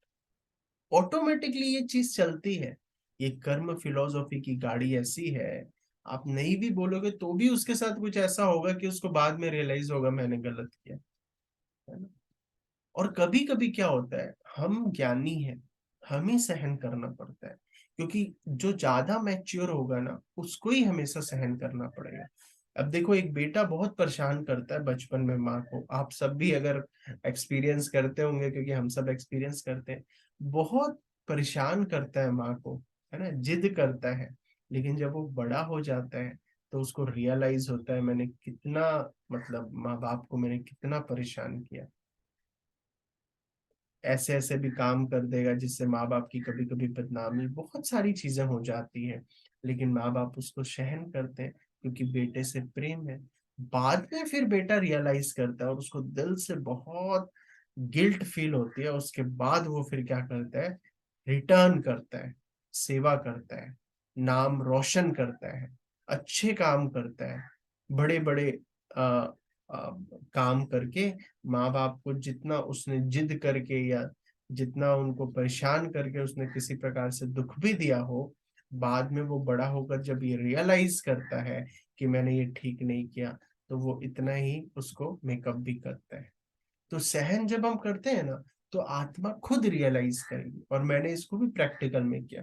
Automatically ये चीज चलती है। ये कर्म फिलोसॉफी की गाड़ी ऐसी है, आप नहीं भी बोलोगे तो भी उसके साथ कुछ ऐसा होगा कि उसको बाद में रियलाइज होगा मैंने गलत किया, है ना। और कभी कभी क्या होता है, हम ज्ञानी हैं, हमें सहन करना पड़ता है। क्योंकि जो ज्यादा मैच्योर होगा ना, उसको ही हमेशा सहन करना पड़ेगा। अब देखो, एक बेटा बहुत परेशान करता है बचपन में माँ को। आप सब भी अगर एक्सपीरियंस करते होंगे, क्योंकि हम सब एक्सपीरियंस करते हैं, बहुत परेशान करता है माँ को, है ना, जिद करता है। लेकिन जब वो बड़ा हो जाता है तो उसको रियलाइज होता है मैंने कितना, मतलब माँ बाप को मैंने कितना परेशान किया। ऐसे ऐसे भी काम कर देगा जिससे माँ बाप की कभी कभी बदनामी, बहुत सारी चीजें हो जाती है। लेकिन माँ बाप उसको सहन करते हैं क्योंकि बेटे से प्रेम है। बाद में फिर बेटा रियलाइज करता है और उसको दिल से बहुत गिल्ट फील होती है। उसके बाद वो फिर क्या करता है, रिटर्न करता है, सेवा करता है, नाम रोशन करता है, अच्छे काम करता है, बड़े बड़े काम करके। माँ बाप को जितना उसने जिद करके या जितना उनको परेशान करके उसने किसी प्रकार से दुख भी दिया हो, बाद में वो बड़ा होकर जब ये रियलाइज करता है कि मैंने ये ठीक नहीं किया, तो वो इतना ही उसको मेकअप भी करता है। तो सहन जब हम करते हैं ना, तो आत्मा खुद रियलाइज करेगी। और मैंने इसको भी प्रैक्टिकल में किया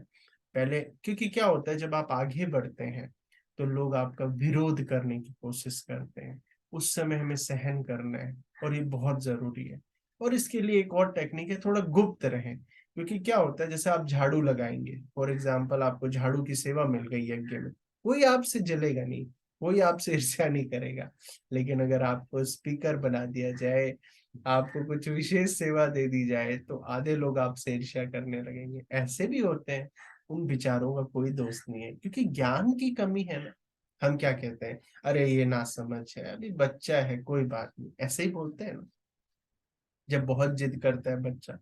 पहले। क्योंकि क्या होता है, जब आप आगे बढ़ते हैं तो लोग आपका विरोध करने की कोशिश करते हैं। उस समय हमें सहन करना है, और ये बहुत जरूरी है। और इसके लिए एक और टेक्निक है, थोड़ा गुप्त रहें। क्योंकि क्या होता है, जैसे आप झाड़ू लगाएंगे, फॉर एग्जाम्पल आपको झाड़ू की सेवा मिल गई यज्ञ में, कोई आपसे जलेगा नहीं, कोई आपसे ईर्ष्या नहीं करेगा। लेकिन अगर आपको स्पीकर बना दिया जाए, आपको कुछ विशेष सेवा दे दी जाए, तो आधे लोग आपसे ईर्ष्या करने लगेंगे। ऐसे भी होते हैं। उन विचारों का कोई दोस्त नहीं है, क्योंकि ज्ञान की कमी है ना। हम क्या कहते हैं, अरे ये ना समझ है, अभी बच्चा है, कोई बात नहीं, ऐसे ही बोलते हैं ना जब बहुत जिद करता है बच्चा।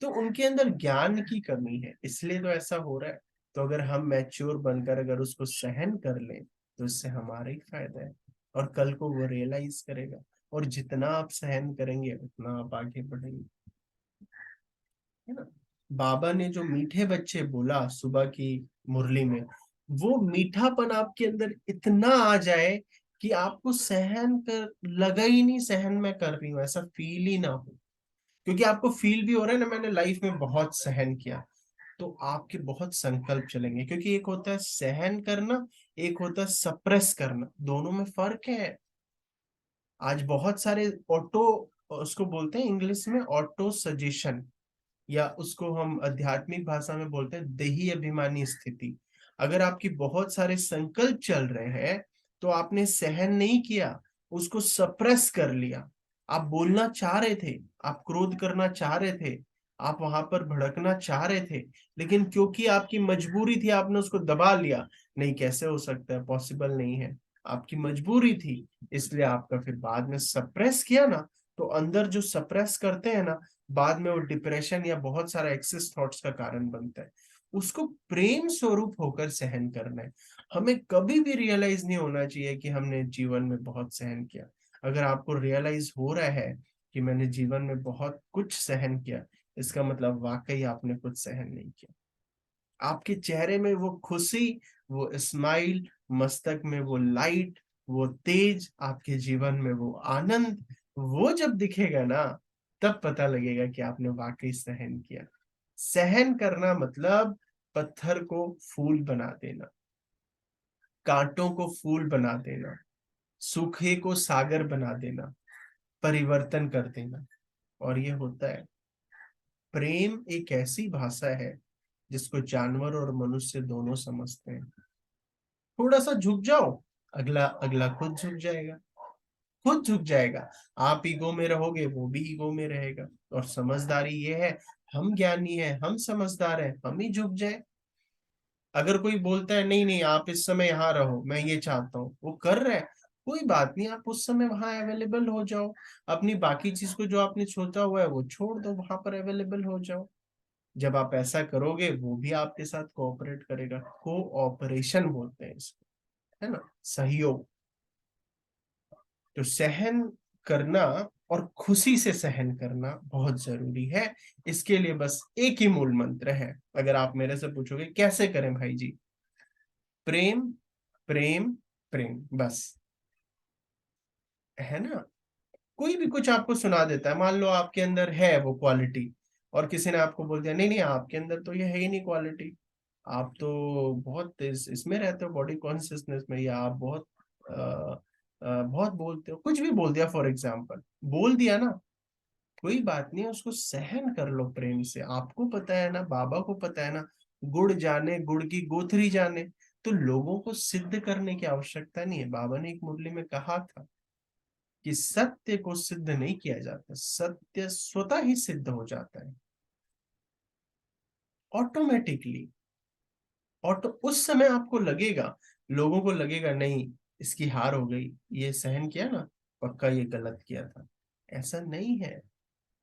तो उनके अंदर ज्ञान की कमी है, इसलिए तो ऐसा हो रहा है। तो अगर हम मैच्योर बनकर अगर उसको सहन कर लें, तो इससे हमारा ही फायदा है। और कल को वो रियलाइज करेगा। और जितना आप सहन करेंगे उतना आप आगे बढ़ेंगे, है ना। बाबा ने जो मीठे बच्चे बोला सुबह की मुरली में, वो मीठापन आपके अंदर इतना आ जाए कि आपको सहन कर लगा ही नहीं, सहन मैं कर रही हूँ, ऐसा फील ही ना हो। क्योंकि आपको फील भी हो रहा है ना, मैंने लाइफ में बहुत सहन किया। तो आपके बहुत संकल्प चलेंगे, क्योंकि एक होता है सहन करना, एक होता है सप्रेस करना, दोनों में फर्क है। आज बहुत सारे ऑटो, उसको बोलते हैं इंग्लिश में ऑटो सजेशन, या उसको हम आध्यात्मिक भाषा में बोलते हैं देही अभिमानी स्थिति। अगर आपकी बहुत सारे संकल्प चल रहे हैं तो आपने सहन नहीं किया, उसको सप्रेस कर लिया। आप बोलना चाह रहे थे, आप क्रोध करना चाह रहे थे, आप वहां पर भड़कना चाह रहे थे, लेकिन क्योंकि आपकी मजबूरी थी आपने उसको दबा लिया। नहीं, कैसे हो सकता है, पॉसिबल नहीं है, आपकी मजबूरी थी, इसलिए आपका फिर बाद में सप्रेस किया ना। तो अंदर जो सप्रेस करते हैं ना, बाद में वो डिप्रेशन या बहुत सारा एक्सेस थॉट्स का कारण बनता है। उसको प्रेम स्वरूप होकर सहन करना है। हमें कभी भी रियलाइज नहीं होना चाहिए कि हमने जीवन में बहुत सहन किया। अगर आपको रियलाइज हो रहा है कि मैंने जीवन में बहुत कुछ सहन किया, इसका मतलब वाकई आपने कुछ सहन नहीं किया। आपके चेहरे में वो खुशी, वो स्माइल, मस्तक में वो लाइट, वो तेज, आपके जीवन में वो आनंद, वो जब दिखेगा ना, तब पता लगेगा कि आपने वाकई सहन किया। सहन करना मतलब पत्थर को फूल बना देना, कांटों को फूल बना देना, सूखे को सागर बना देना, परिवर्तन कर देना। और ये होता है। प्रेम एक ऐसी भाषा है जिसको जानवर और मनुष्य दोनों समझते हैं। थोड़ा सा झुक जाओ, अगला अगला खुद झुक जाएगा, खुद झुक जाएगा। आप ईगो में रहोगे, वो भी ईगो में रहेगा। और समझदारी ये है, हम ज्ञानी है, हम समझदार है, हम ही झुक जाए। अगर कोई बोलता है नहीं नहीं आप इस समय यहाँ रहो, मैं ये चाहता हूँ, वो कर रहा है, कोई बात नहीं, आप उस समय वहां अवेलेबल हो जाओ। अपनी बाकी चीज को जो आपने सोचा हुआ है वो छोड़ दो, वहां पर अवेलेबल हो जाओ। जब आप ऐसा करोगे वो भी आपके साथ कोऑपरेट करेगा। कोऑपरेशन बोलते हैं इसको, है ना, सहयोग। तो सहन करना और खुशी से सहन करना बहुत जरूरी है। इसके लिए बस एक ही मूल मंत्र है। अगर आप मेरे से पूछोगे कैसे करें भाई जी, प्रेम प्रेम प्रेम, बस, है ना। कोई भी कुछ आपको सुना देता है, मान लो आपके अंदर है वो क्वालिटी, और किसी ने आपको बोल दिया नहीं नहीं आपके अंदर तो ये है ही नहीं क्वालिटी, आप तो बहुत इसमें रहते हो बॉडी कॉन्शियसनेस में, या आप बहुत बहुत बोलते हो, कुछ भी बोल दिया, फॉर एग्जाम्पल बोल दिया ना, कोई बात नहीं, उसको सहन कर लो प्रेम से। आपको पता है ना, बाबा को पता है ना, गुड़ जाने गुड़ की गोथरी जाने। तो लोगों को सिद्ध करने की आवश्यकता नहीं है। बाबा ने एक मुरली में कहा था कि सत्य को सिद्ध नहीं किया जाता, सत्य स्वतः ही सिद्ध हो जाता है ऑटोमेटिकली। और तो उस समय आपको लगेगा, लोगों को लगेगा नहीं इसकी हार हो गई, ये सहन किया ना, पक्का ये गलत किया था। ऐसा नहीं है।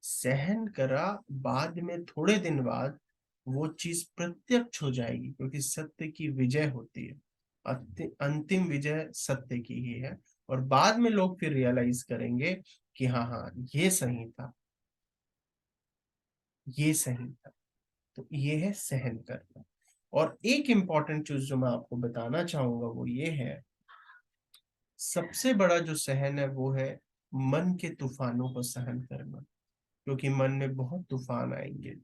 सहन करा, बाद में थोड़े दिन बाद वो चीज प्रत्यक्ष हो जाएगी, क्योंकि सत्य की विजय होती है। अंतिम विजय सत्य की ही है। और बाद में लोग फिर रियलाइज करेंगे कि हाँ हाँ ये सही था, ये सही था। तो ये है सहन करना। और एक इंपॉर्टेंट चीज जो मैं आपको बताना चाहूंगा वो ये है, सबसे बड़ा जो सहन है वो है मन के तूफानों को सहन करना। क्योंकि मन में बहुत तूफान आएंगे,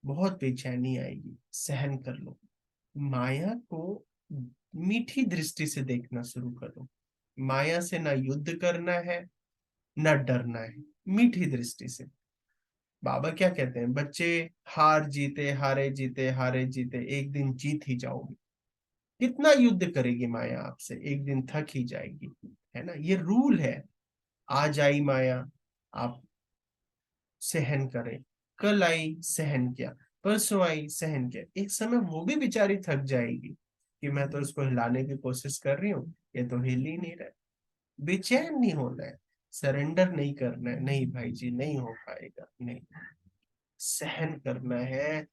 बहुत बेचैनी आएगी, सहन कर लो। माया को मीठी दृष्टि से देखना शुरू करो। माया से ना युद्ध करना है, ना डरना है, मीठी दृष्टि से। बाबा क्या कहते हैं, बच्चे हार जीते हारे जीते हारे जीते एक दिन जीत ही जाओगे। कितना युद्ध करेगी माया आपसे, एक दिन थक ही जाएगी, है ना, ये रूल है। आज आई माया, आप सहन करें। कल आई सहन किया, परसों आई सहन किया, एक समय वो भी बेचारी थक जाएगी कि मैं तो इसको हिलाने की कोशिश कर रही हूँ, ये तो हिल ही नहीं रहा। बेचैन नहीं होना है, सरेंडर नहीं करना है, नहीं भाई जी नहीं हो पाएगा, नहीं, सहन करना है।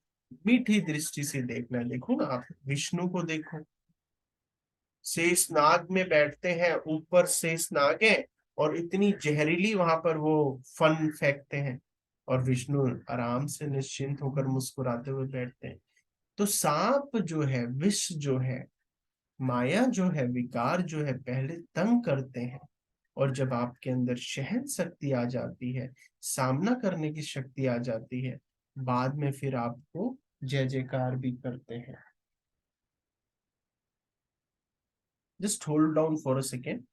मीठी दृष्टि से देखना है। देखो ना, आप विष्णु को देखो, शेषनाग में बैठते हैं, ऊपर शेषनाग है, और इतनी जहरीली वहां पर वो फन फेंकते हैं, और विष्णु आराम से निश्चिंत होकर मुस्कुराते हुए बैठते हैं। तो सांप जो है, विष जो है, माया जो है, विकार जो है, पहले तंग करते हैं, और जब आपके अंदर सहन शक्ति आ जाती है, सामना करने की शक्ति आ जाती है, बाद में फिर आपको जय जयकार भी करते हैं। Just hold down for a second.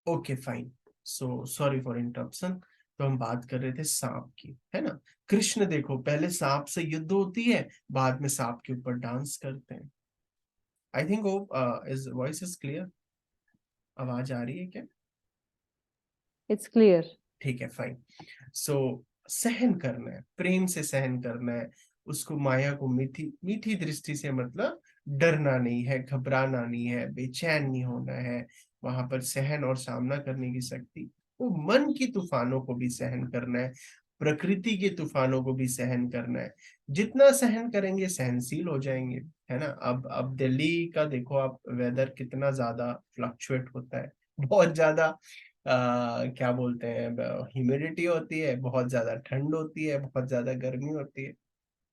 Okay fine, so sorry for interruption. तो हम बात कर रहे थे सांप की, है ना। कृष्ण देखो पहले सांप से युद्ध होती है, बाद में सांप के ऊपर डांस करते हैं। आई थिंक वो इज वॉइस इज क्लियर, आवाज आ रही है क्या? It's clear. ठीक है फाइन। सो सहन करना है, प्रेम से सहन करना है उसको, माया को मीठी मीठी दृष्टि से, मतलब डरना नहीं है, घबराना नहीं है, बेचैन नहीं होना है। वहां पर सहन और सामना करने की शक्ति, वो मन की तूफानों को भी सहन करना है, प्रकृति के तूफानों को भी सहन करना है। जितना सहन करेंगे सहनशील हो जाएंगे, है ना। अब दिल्ली का देखो आप, वेदर कितना ज्यादा फ्लक्चुएट होता है, बहुत ज्यादा क्या बोलते हैं, ह्यूमिडिटी होती है, बहुत ज्यादा ठंड होती है, बहुत ज्यादा गर्मी होती है।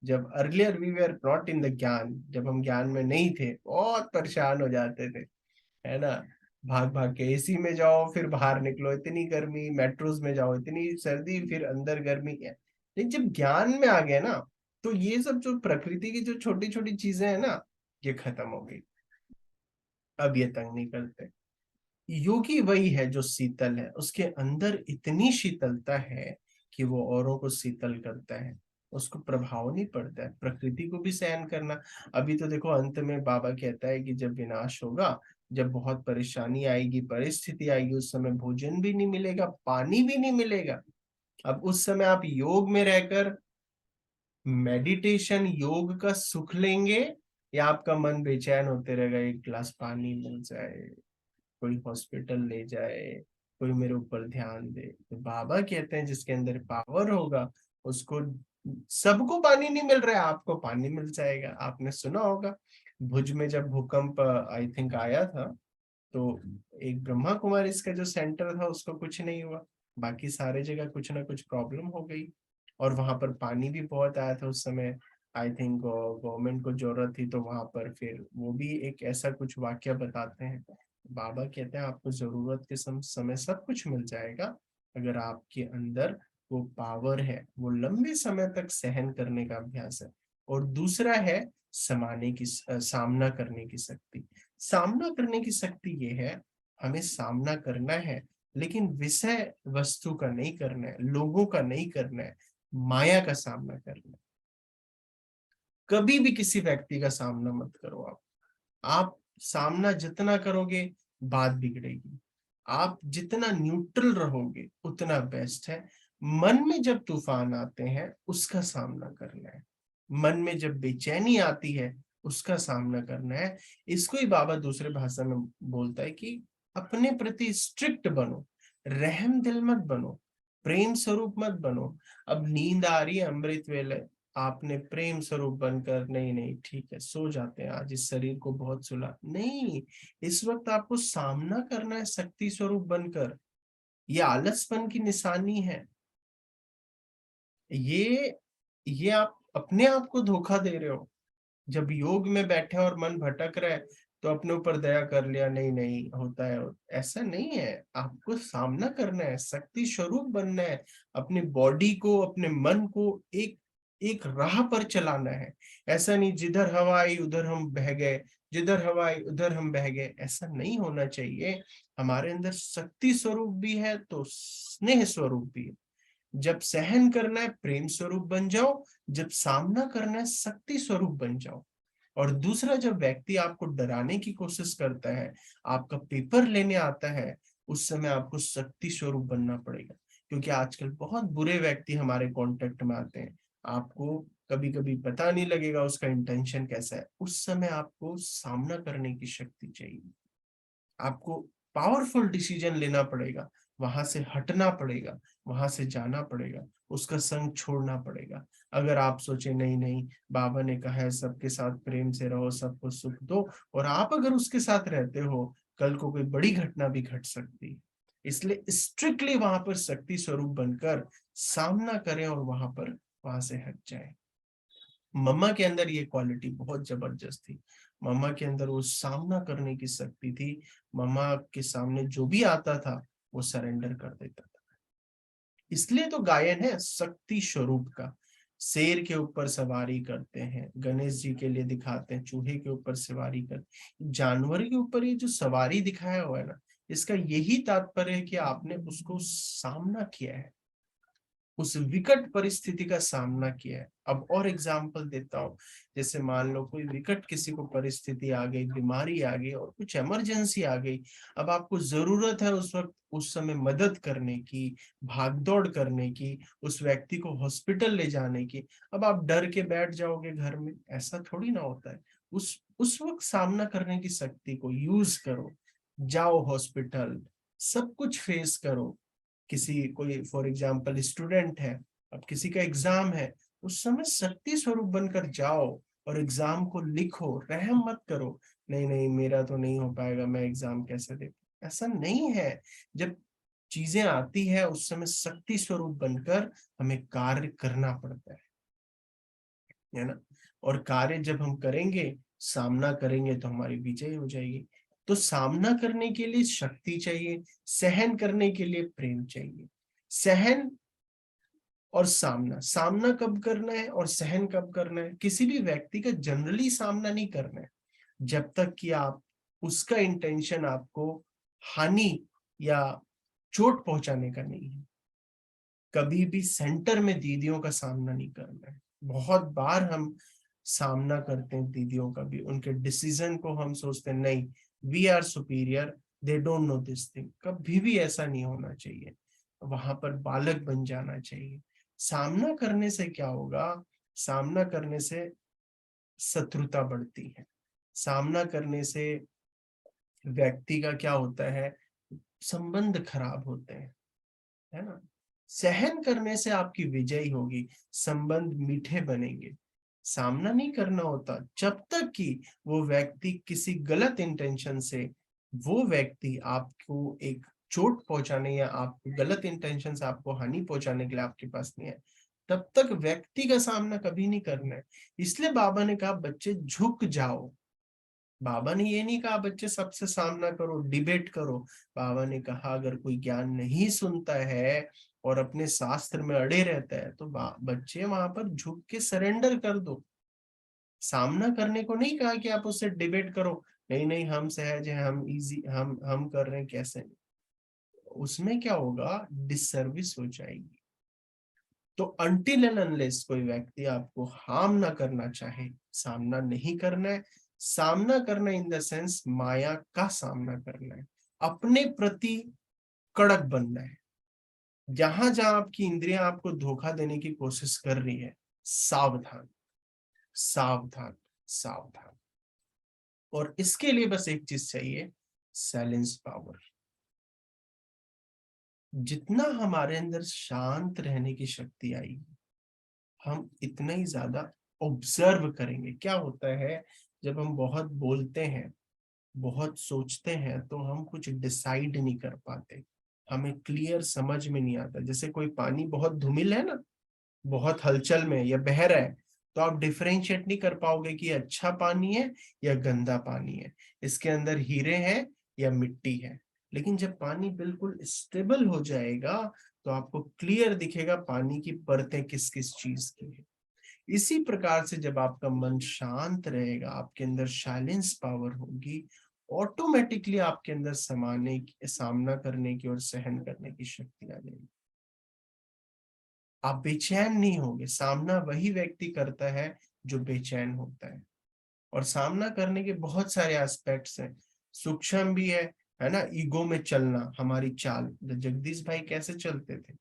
जब earlier we were not in the ज्ञान, जब हम ज्ञान में नहीं थे, बहुत परेशान हो जाते थे, है ना। भाग भाग के एसी में जाओ, फिर बाहर निकलो इतनी गर्मी, मेट्रोज में जाओ इतनी सर्दी, फिर अंदर गर्मी है। लेकिन जब ज्ञान में आ गए ना, तो ये सब जो प्रकृति की जो छोटी छोटी चीजें हैं ना, ये खत्म हो गई। अब ये तंग नहीं करते। योगी वही है जो शीतल है, उसके अंदर इतनी शीतलता है कि वो औरों को शीतल करता है, उसको प्रभाव नहीं पड़ता है, प्रकृति को भी सहन करना। अभी तो देखो अंत में बाबा कहता है कि जब विनाश होगा, जब बहुत परेशानी आएगी, परिस्थिति आएगी, उस समय भोजन भी नहीं मिलेगा, पानी भी नहीं मिलेगा। अब उस समय आप योग में रहकर मेडिटेशन, योग का सुख लेंगे, या आपका मन बेचैन होते रहेगा, एक गिलास पानी मिल जाए, कोई हॉस्पिटल ले जाए, कोई मेरे ऊपर ध्यान दे। तो बाबा कहते हैं जिसके अंदर पावर होगा उसको, सबको पानी नहीं मिल रहा है, आपको पानी मिल जाएगा। आपने सुना होगा भुज में जब भूकंप आई थिंक आया था, तो एक ब्रह्मा कुमारी इसका जो सेंटर था उसको कुछ नहीं हुआ, बाकी सारे जगह कुछ ना कुछ प्रॉब्लम हो गई। और वहां पर पानी भी बहुत आया था उस समय, आई थिंक गवर्नमेंट को जरूरत थी, तो वहां पर फिर वो भी एक ऐसा कुछ वाक्य बताते हैं। बाबा कहते हैं आपको जरूरत के समय सब कुछ मिल जाएगा, अगर आपके अंदर वो पावर है, वो लंबे समय तक सहन करने का अभ्यास है। और दूसरा है समाने की सामना करने की शक्ति। सामना करने की शक्ति ये है, हमें सामना करना है, लेकिन विषय वस्तु का नहीं करना है, लोगों का नहीं करना है, माया का सामना करना है। कभी भी किसी व्यक्ति का सामना मत करो। आप सामना जितना करोगे बात बिगड़ेगी, आप जितना न्यूट्रल रहोगे उतना बेस्ट है। मन में जब तूफान आते हैं उसका सामना करना है, मन में जब बेचैनी आती है उसका सामना करना है। इसको ही बाबा दूसरे भाषा में बोलता है कि अपने प्रति स्ट्रिक्ट बनो, रहम दिल मत बनो, प्रेम स्वरूप मत बनो। अब नींद आ रही है अमृत वेले, आपने प्रेम स्वरूप बनकर, नहीं नहीं ठीक है सो जाते हैं, आज इस शरीर को बहुत सुला नहीं, इस वक्त आपको सामना करना है शक्ति स्वरूप बनकर। ये आलसपन की निशानी है, ये आप अपने आप को धोखा दे रहे हो। जब योग में बैठे और मन भटक रहा है तो अपने ऊपर दया कर लिया, नहीं नहीं होता है, ऐसा नहीं है। आपको सामना करना है, शक्ति स्वरूप बनना है, अपनी बॉडी को, अपने मन को एक एक राह पर चलाना है। ऐसा नहीं जिधर हवा आई उधर हम बह गए, जिधर हवा आई उधर हम बह गए, ऐसा नहीं होना चाहिए। हमारे अंदर शक्ति स्वरूप भी है तो स्नेह स्वरूप भी है। जब सहन करना है प्रेम स्वरूप बन जाओ, जब सामना करना है शक्ति स्वरूप बन जाओ। और दूसरा, जब व्यक्ति आपको डराने की कोशिश करता है, आपका पेपर लेने आता है, उस समय आपको शक्ति स्वरूप बनना पड़ेगा। क्योंकि आजकल बहुत बुरे व्यक्ति हमारे कांटेक्ट में आते हैं, आपको कभी कभी पता नहीं लगेगा उसका इंटेंशन कैसा है। उस समय आपको सामना करने की शक्ति चाहिए, आपको पावरफुल डिसीजन लेना पड़ेगा, वहां से हटना पड़ेगा, वहां से जाना पड़ेगा, उसका संग छोड़ना पड़ेगा। अगर आप सोचे नहीं नहीं बाबा ने कहा है सबके साथ प्रेम से रहो, सबको सुख दो, और आप अगर उसके साथ रहते हो, कल को कोई बड़ी घटना भी घट सकती है। इसलिए स्ट्रिक्टली वहां पर शक्ति स्वरूप बनकर सामना करें और वहां से हट जाए। मम्मा के अंदर ये क्वालिटी बहुत जबरदस्त थी। मम्मा के अंदर वो सामना करने की शक्ति थी। मम्मा के सामने जो भी आता था वो सरेंडर कर देता था। इसलिए तो गायन है शक्ति स्वरूप का। शेर के ऊपर सवारी करते हैं, गणेश जी के लिए दिखाते हैं, चूहे के ऊपर सवारी करते, जानवर के ऊपर ये जो सवारी दिखाया हुआ है ना, इसका यही तात्पर्य है कि आपने उसको सामना किया है, उस विकट परिस्थिति का सामना किया है। अब और एग्जाम्पल देता हूं, जैसे मान लो कोई विकट किसी को परिस्थिति आ गई, बीमारी आ गई और कुछ इमरजेंसी आ गई। अब आपको जरूरत है उस वक्त उस समय मदद करने की, भागदौड़ करने की, उस व्यक्ति को हॉस्पिटल ले जाने की। अब आप डर के बैठ जाओगे घर में, ऐसा थोड़ी ना होता है। उस वक्त सामना करने की शक्ति को यूज करो, जाओ हॉस्पिटल, सब कुछ फेस करो। किसी कोई फॉर एग्जाम्पल स्टूडेंट है, अब किसी का एग्जाम है, उस समय शक्ति स्वरूप बनकर जाओ और एग्जाम को लिखो, रहम मत करो, नहीं नहीं मेरा तो नहीं हो पाएगा, मैं एग्जाम कैसे दे। ऐसा नहीं है। जब चीजें आती है उस समय शक्ति स्वरूप बनकर हमें कार्य करना पड़ता है ना। और कार्य जब हम करेंगे, सामना करेंगे तो हमारी विजय हो जाएगी। तो सामना करने के लिए शक्ति चाहिए, सहन करने के लिए प्रेम चाहिए। सहन और सामना, सामना कब करना है और सहन कब करना है, किसी भी व्यक्ति का जनरली सामना नहीं करना है जब तक कि आप उसका इंटेंशन आपको हानि या चोट पहुंचाने का नहीं है। कभी भी सेंटर में दीदियों का सामना नहीं करना है। बहुत बार हम सामना करते हैं दीदियों का भी, उनके डिसीजन को हम सोचते हैं नहीं we are superior, they don't know this thing. कभी भी ऐसा नहीं होना चाहिए। वहां पर बालक बन जाना चाहिए। सामना करने से क्या होगा, सामना करने से शत्रुता बढ़ती है। सामना करने से व्यक्ति का क्या होता है, संबंध खराब होते हैं, है ना। सहन करने से आपकी विजय होगी, संबंध मीठे बनेंगे। सामना नहीं करना होता जब तक कि वो व्यक्ति किसी गलत इंटेंशन से, वो व्यक्ति आपको एक चोट पहुंचाने या आप गलत इंटेंशन से आपको हानि पहुंचाने के लिए आपके पास नहीं है, तब तक व्यक्ति का सामना कभी नहीं करना है। इसलिए बाबा ने कहा बच्चे झुक जाओ। बाबा ने ये नहीं कहा बच्चे सबसे सामना करो, डिबेट करो। बाबा ने कहा अगर कोई ज्ञान नहीं सुनता है और अपने शास्त्र में अड़े रहता है तो बच्चे वहां पर झुक के सरेंडर कर दो। सामना करने को नहीं कहा कि आप उससे डिबेट करो, नहीं नहीं हम सहज हैं, हम इजी, हम कर रहे हैं, कैसे नहीं। उसमें क्या होगा, डिससर्विस हो जाएगी। तो अनटिल एंड अनलेस कोई व्यक्ति आपको हार्म ना करना चाहे, सामना नहीं करना है। सामना करना इन द सेंस माया का सामना करना है, अपने प्रति कड़क बनना है। जहां जहां आपकी इंद्रियां आपको धोखा देने की कोशिश कर रही है, सावधान सावधान सावधान। और इसके लिए बस एक चीज चाहिए, साइलेंस पावर। जितना हमारे अंदर शांत रहने की शक्ति आई, हम इतना ही ज्यादा ऑब्जर्व करेंगे। क्या होता है जब हम बहुत बोलते हैं, बहुत सोचते हैं, तो हम कुछ डिसाइड नहीं कर पाते, हमें क्लियर समझ में नहीं आता। जैसे कोई पानी बहुत धूमिल है ना, बहुत हलचल में या बह रहा है, तो आप डिफरेंशिएट नहीं कर पाओगे कि अच्छा पानी है या गंदा पानी है, इसके अंदर हीरे हैं या मिट्टी है। लेकिन जब पानी बिल्कुल स्टेबल हो जाएगा तो आपको क्लियर दिखेगा पानी की परतें किस किस चीज की है। इसी प्रकार से जब आपका मन शांत रहेगा, आपके अंदर साइलेंस पावर होगी, ऑटोमेटिकली आपके अंदर सामना करने की और सहन करने की शक्ति आ जाएगी। आप बेचैन नहीं होंगे। सामना वही व्यक्ति करता है जो बेचैन होता है। और सामना करने के बहुत सारे एस्पेक्ट्स हैं, सूक्ष्म भी है ना। ईगो में चलना, हमारी चाल, जगदीश भाई कैसे चलते थे,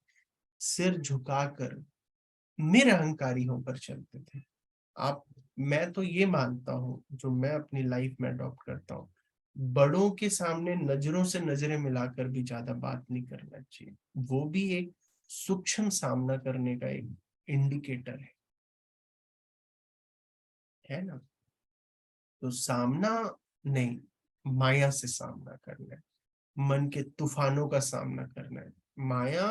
सिर झुकाकर निरहंकारी होकर चलते थे। आप, मैं तो ये मानता हूँ, जो मैं अपनी लाइफ में अडॉप्ट करता हूँ, बड़ों के सामने नजरों से नजरें मिलाकर भी ज्यादा बात नहीं करना चाहिए। वो भी एक सूक्ष्म सामना करने का एक इंडिकेटर है ना। तो सामना नहीं, माया से सामना करना है। मन के तूफानों का सामना करना है। माया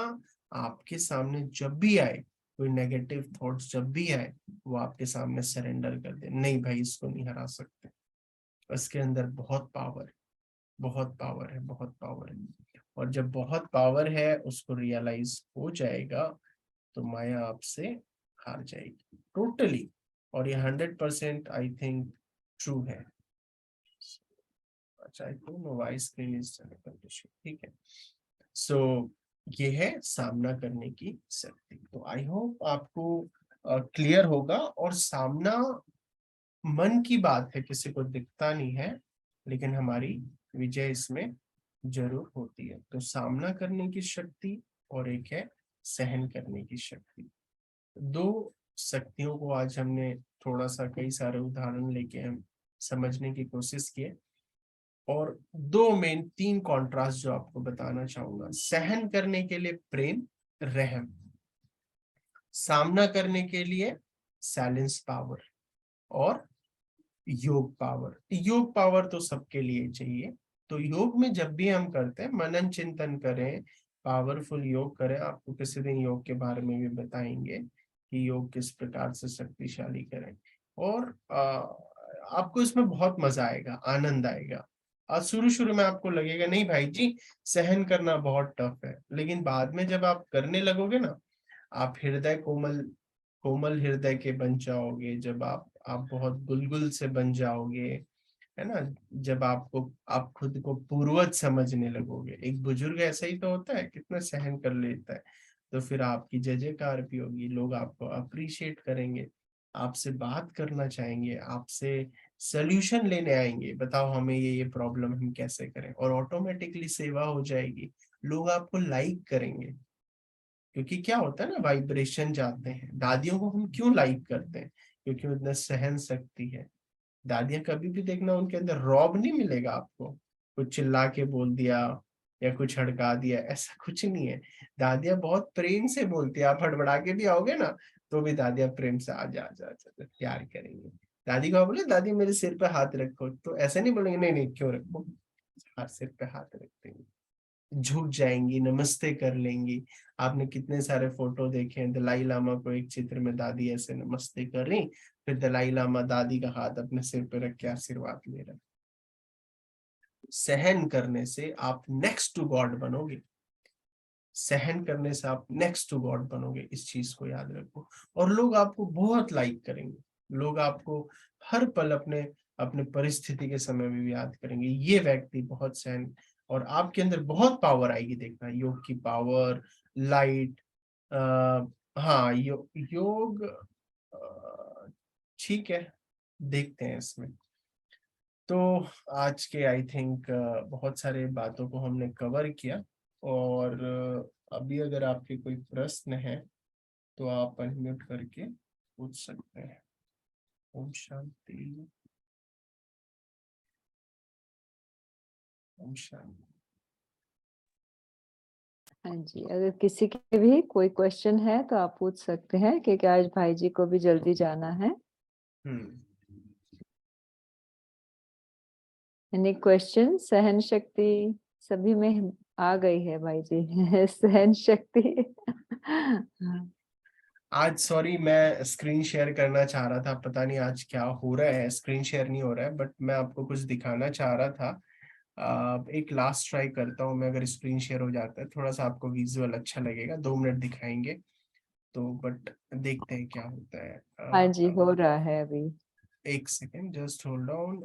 आपके सामने जब भी आए, कोई नेगेटिव थॉट्स जब भी आए, वो आपके सामने सरेंडर कर दे, नहीं भाई इसको नहीं हरा सकते, उसके अंदर बहुत पावर, बहुत पावर है, बहुत पावर है। और जब बहुत पावर है उसको रियलाइज हो जाएगा तो माया आपसे हार जाएगी टोटली। और ये 100% आई थिंक ट्रू है। अच्छा, I don't know why screen is ठीक है। सो ये है सामना करने की शक्ति। तो आई होप आपको क्लियर होगा। और सामना मन की बात है, किसी को दिखता नहीं है, लेकिन हमारी विजय इसमें जरूर होती है। तो सामना करने की शक्ति और एक है सहन करने की शक्ति। दो शक्तियों को आज हमने थोड़ा सा कई सारे उदाहरण लेके हम समझने की कोशिश की है। और दो मेन तीन कॉन्ट्रास्ट जो आपको बताना चाहूंगा, सहन करने के लिए प्रेम, रहम, सामना करने के लिए साइलेंस पावर और योग पावर। योग पावर तो सबके लिए चाहिए। तो योग में जब भी हम करते हैं, मनन चिंतन करें, पावरफुल योग करें। आपको किसी दिन योग के बारे में भी बताएंगे कि योग किस प्रकार से शक्तिशाली करें। और आपको इसमें बहुत मजा आएगा, आनंद आएगा। शुरू शुरू में आपको लगेगा नहीं भाई जी सहन करना बहुत टफ है, लेकिन बाद में जब आप करने लगोगे ना, आप हृदय कोमल, कोमल हृदय के बन जाओगे। जब आप बहुत गुलगुल से बन जाओगे, है ना। जब आप खुद को पूर्वज समझने लगोगे। एक बुजुर्ग ऐसा ही तो होता है, कितना सहन कर लेता है। तो फिर आपकी जय जयकार भी होगी, लोग आपको अप्रिशिएट करेंगे, आपसे बात करना चाहेंगे, आपसे सोल्यूशन लेने आएंगे, बताओ हमें ये प्रॉब्लम हम कैसे करें। और ऑटोमेटिकली सेवा हो जाएगी, लोग आपको लाइक करेंगे। क्योंकि क्या होता है ना, वाइब्रेशन जाते हैं। दादियों को हम क्यों लाइक करते हैं? क्योंकि उनमें सहन शक्ति है। दादियां कभी भी देखना, उनके अंदर रौब नहीं मिलेगा आपको, कुछ चिल्ला के बोल दिया या कुछ हड़का दिया, ऐसा कुछ नहीं है। दादियां बहुत प्रेम से बोलती है। आप हड़बड़ा के भी आओगे ना, तो भी दादियां प्रेम से आ जा आ जा प्यार करेंगे। दादी को आप बोले दादी मेरे सिर पे हाथ रखो, तो ऐसे नहीं बोलेंगे नहीं नहीं क्यों रखो, हाथ सिर पे हाथ रख देंगे, झुक जाएंगी, नमस्ते कर लेंगी। आपने कितने सारे फोटो देखे हैं, दलाई लामा को एक चित्र में दादी ऐसे नमस्ते कर रही, फिर दलाई लामा दादी का हाथ अपने सिर पे रख के आशीर्वाद ले रहे। सहन करने से आप नेक्स्ट टू गॉड बनोगे। सहन करने से आप नेक्स्ट टू गॉड बनोगे, इस चीज को याद रखो। और लोग आपको बहुत लाइक करेंगे। लोग आपको हर पल अपने अपने परिस्थिति के समय में भी याद करेंगे, ये व्यक्ति बहुत सहन। और आपके अंदर बहुत पावर आएगी, देखना योग की पावर, लाइट। हाँ योग ठीक है, देखते हैं इसमें। तो आज के आई थिंक बहुत सारे बातों को हमने कवर किया। और अभी अगर आपके कोई प्रश्न है तो आप अनम्यूट करके पूछ सकते हैं। ओम शांति, ओम शांति। हाँ जी, अगर किसी के भी कोई क्वेश्चन है तो आप पूछ सकते हैं, क्योंकि आज भाई जी को भी जल्दी जाना है। Any question? सहन शक्ति सभी में आ गई है भाई जी। सहन शक्ति। आज सॉरी मैं स्क्रीन शेयर करना चाह रहा था, पता नहीं आज क्या हो रहा है, स्क्रीन शेयर नहीं हो रहा है, बट मैं आपको कुछ दिखाना चाह रहा था। एक लास्ट ट्राई करता हूँ मैं, अगर स्क्रीन शेयर हो जाता है थोड़ा सा आपको विजुअल अच्छा लगेगा, 2 मिनट दिखाएंगे तो। बट देखते हैं क्या होता है। हाँ जी, हो रहा है अभी। एक सेकेंड, जस्ट होल्ड ऑन।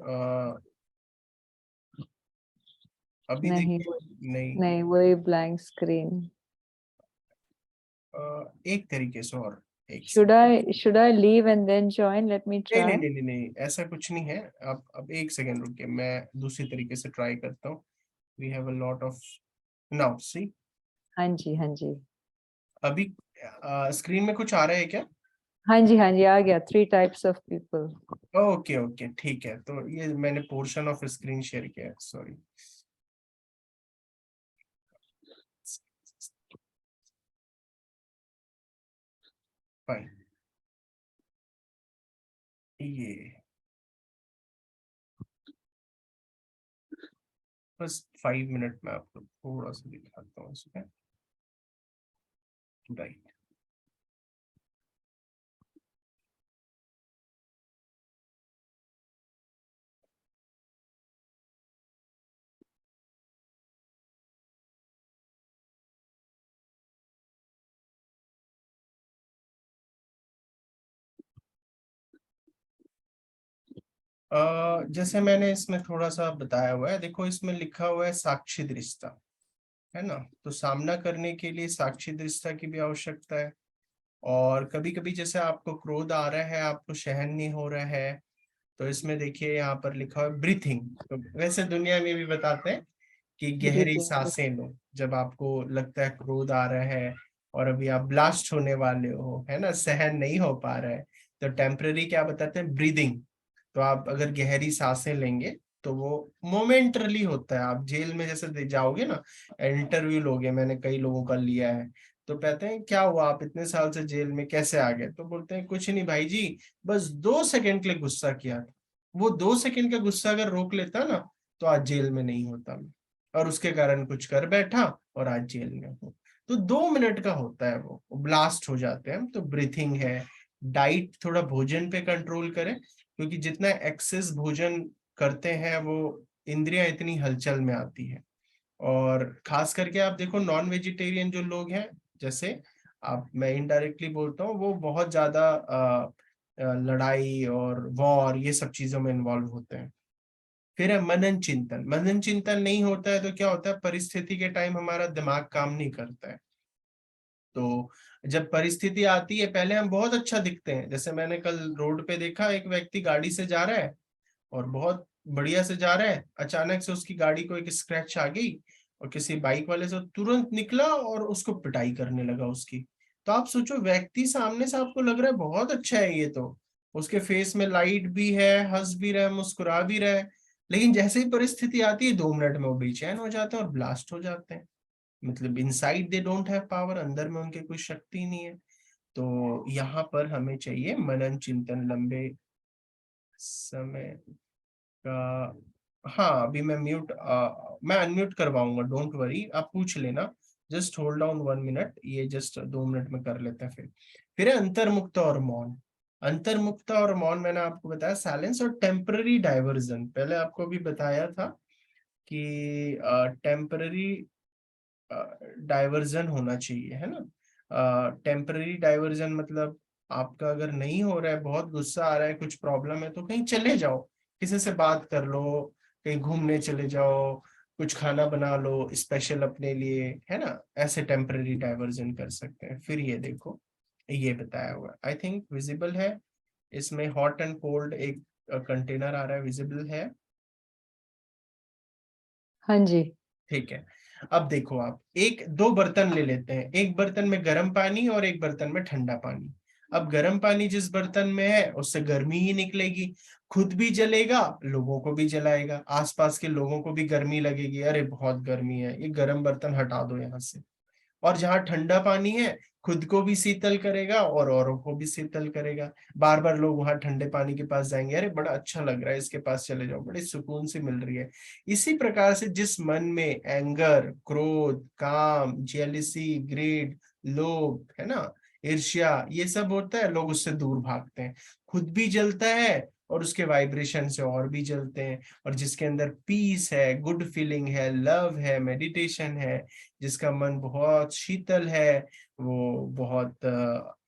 अभी नहीं देखिए। नहीं, नहीं, वही ब्लैंक स्क्रीन। एक तरीके से और एक Should I leave and then join? Let me नहीं नहीं try. नहीं नहीं नहीं, ऐसा कुछ नहीं है। अब एक सेकेंड रुकिए, मैं दूसरी तरीके से ट्राई करता हूँ। We have a lot of now see. हाँ जी, हाँ जी। अभी स्क्रीन में कुछ आ रहा है क्या? हाँ जी, हाँ जी, आ गया। 3 types of people. Okay okay ठीक है, तो ये मैंने पोर्शन ऑफ स्क्रीन शेयर किया है, सॉरी। फाइन, ये बस 5 मिनट में आपको थोड़ा सा दिखाता हूँ इसमें। राइट, जैसे मैंने इसमें थोड़ा सा बताया हुआ है, देखो इसमें लिखा हुआ है साक्षी दृष्टा, है ना। तो सामना करने के लिए साक्षी दृष्टा की भी आवश्यकता है। और कभी कभी जैसे आपको क्रोध आ रहा है, आपको सहन नहीं हो रहा है, तो इसमें देखिए यहाँ पर लिखा हुआ है ब्रीथिंग। तो वैसे दुनिया में भी बताते हैं कि गहरी ब्रीथिंग। सांसें लो जब आपको लगता है क्रोध आ रहा है और अभी आप ब्लास्ट होने वाले हो, है ना, सहन नहीं हो पा रहा है, तो टेम्पररी क्या बताते हैं, ब्रीदिंग। तो आप अगर गहरी सांसें लेंगे तो वो मोमेंटरली होता है। आप जेल में जैसे जाओगे ना, इंटरव्यू लोगे, मैंने कई लोगों का लिया है, तो कहते हैं क्या हुआ, आप इतने साल से जेल में कैसे आ गए, तो बोलते हैं कुछ नहीं भाई जी, बस 2 सेकंड के लिए गुस्सा किया था। वो 2 सेकंड का गुस्सा अगर रोक लेता ना, तो आज जेल में नहीं होता मैं, और उसके कारण कुछ कर बैठा और आज जेल में हूँ। तो 2 मिनट का होता है, वो ब्लास्ट हो जाते हैं। तो ब्रीथिंग है। डाइट, थोड़ा भोजन पे कंट्रोल करें, क्योंकि जितना एक्सेस भोजन करते हैं वो इंद्रियां इतनी हलचल में आती है। और खास करके आप देखो नॉन वेजिटेरियन जो लोग हैं, जैसे आप, मैं इनडायरेक्टली बोलता हूँ, वो बहुत ज्यादा लड़ाई और वॉर ये सब चीजों में इन्वॉल्व होते हैं। फिर है मनन चिंतन। मनन चिंतन नहीं होता है तो क्या होता है, परिस्थिति के टाइम हमारा दिमाग काम नहीं करता है। तो जब परिस्थिति आती है, पहले हम बहुत अच्छा दिखते हैं। जैसे मैंने कल रोड पे देखा, एक व्यक्ति गाड़ी से जा रहा है और बहुत बढ़िया से जा रहा है, अचानक से उसकी गाड़ी को एक स्क्रैच आ गई और किसी बाइक वाले से तुरंत निकला और उसको पिटाई करने लगा उसकी। तो आप सोचो, व्यक्ति सामने से आपको लग रहा है बहुत अच्छा है ये तो, उसके फेस में लाइट भी है, हंस भी रहा है, मुस्कुरा भी रहा है, लेकिन जैसे ही परिस्थिति आती है 2 मिनट में वो बेचैन हो जाते हैं और ब्लास्ट हो जाते हैं। मतलब inside they don't have power, अंदर में उनके कोई शक्ति नहीं है। तो यहाँ पर हमें चाहिए मनन चिंतन लंबे समय का। हाँ, अभी मैं अनम्यूट करवाऊंगा, डोंट वरी, आप पूछ लेना। जस्ट होल्ड ऑन 1 मिनट, ये जस्ट 2 मिनट में कर लेते हैं। फिर है अंतर्मुक्त और मौन। अंतर्मुक्त और मौन मैंने आपको बताया, साइलेंस और टेम्पररी डाइवर्जन, पहले आपको भी बताया था कि टेम्पररी डाइवर्जन होना चाहिए, है ना। टेम्पररी डाइवर्जन मतलब आपका अगर नहीं हो रहा है, बहुत गुस्सा आ रहा है, कुछ प्रॉब्लम है, तो कहीं चले जाओ, किसी से बात कर लो, कहीं घूमने चले जाओ, कुछ खाना बना लो स्पेशल अपने लिए, है ना। ऐसे टेम्पररी डाइवर्जन कर सकते हैं। फिर ये देखो, ये बताया हुआ, आई थिंक विजिबल है इसमें। हॉट एंड कोल्ड एक कंटेनर आ रहा है, विजिबल है। हाँ जी। ठीक है। अब देखो, आप एक दो बर्तन ले लेते हैं, एक बर्तन में गर्म पानी और एक बर्तन में ठंडा पानी। अब गर्म पानी जिस बर्तन में है उससे गर्मी ही निकलेगी, खुद भी जलेगा, लोगों को भी जलाएगा, आसपास के लोगों को भी गर्मी लगेगी, अरे बहुत गर्मी है, ये गर्म बर्तन हटा दो यहाँ से। और जहाँ ठंडा पानी है, खुद को भी शीतल करेगा और औरों को भी शीतल करेगा। बार बार लोग वहां ठंडे पानी के पास जाएंगे, अरे बड़ा अच्छा लग रहा है, इसके पास चले जाओ, बड़ी सुकून से मिल रही है। इसी प्रकार से जिस मन में एंगर, क्रोध, काम, जेलिसी, ग्रीड, लोभ, है ना, ईर्ष्या, ये सब होता है, लोग उससे दूर भागते हैं। खुद भी जलता है और उसके वाइब्रेशन से और भी जलते हैं। और जिसके अंदर पीस है, गुड फीलिंग है, लव है, मेडिटेशन है, जिसका मन बहुत शीतल है, वो बहुत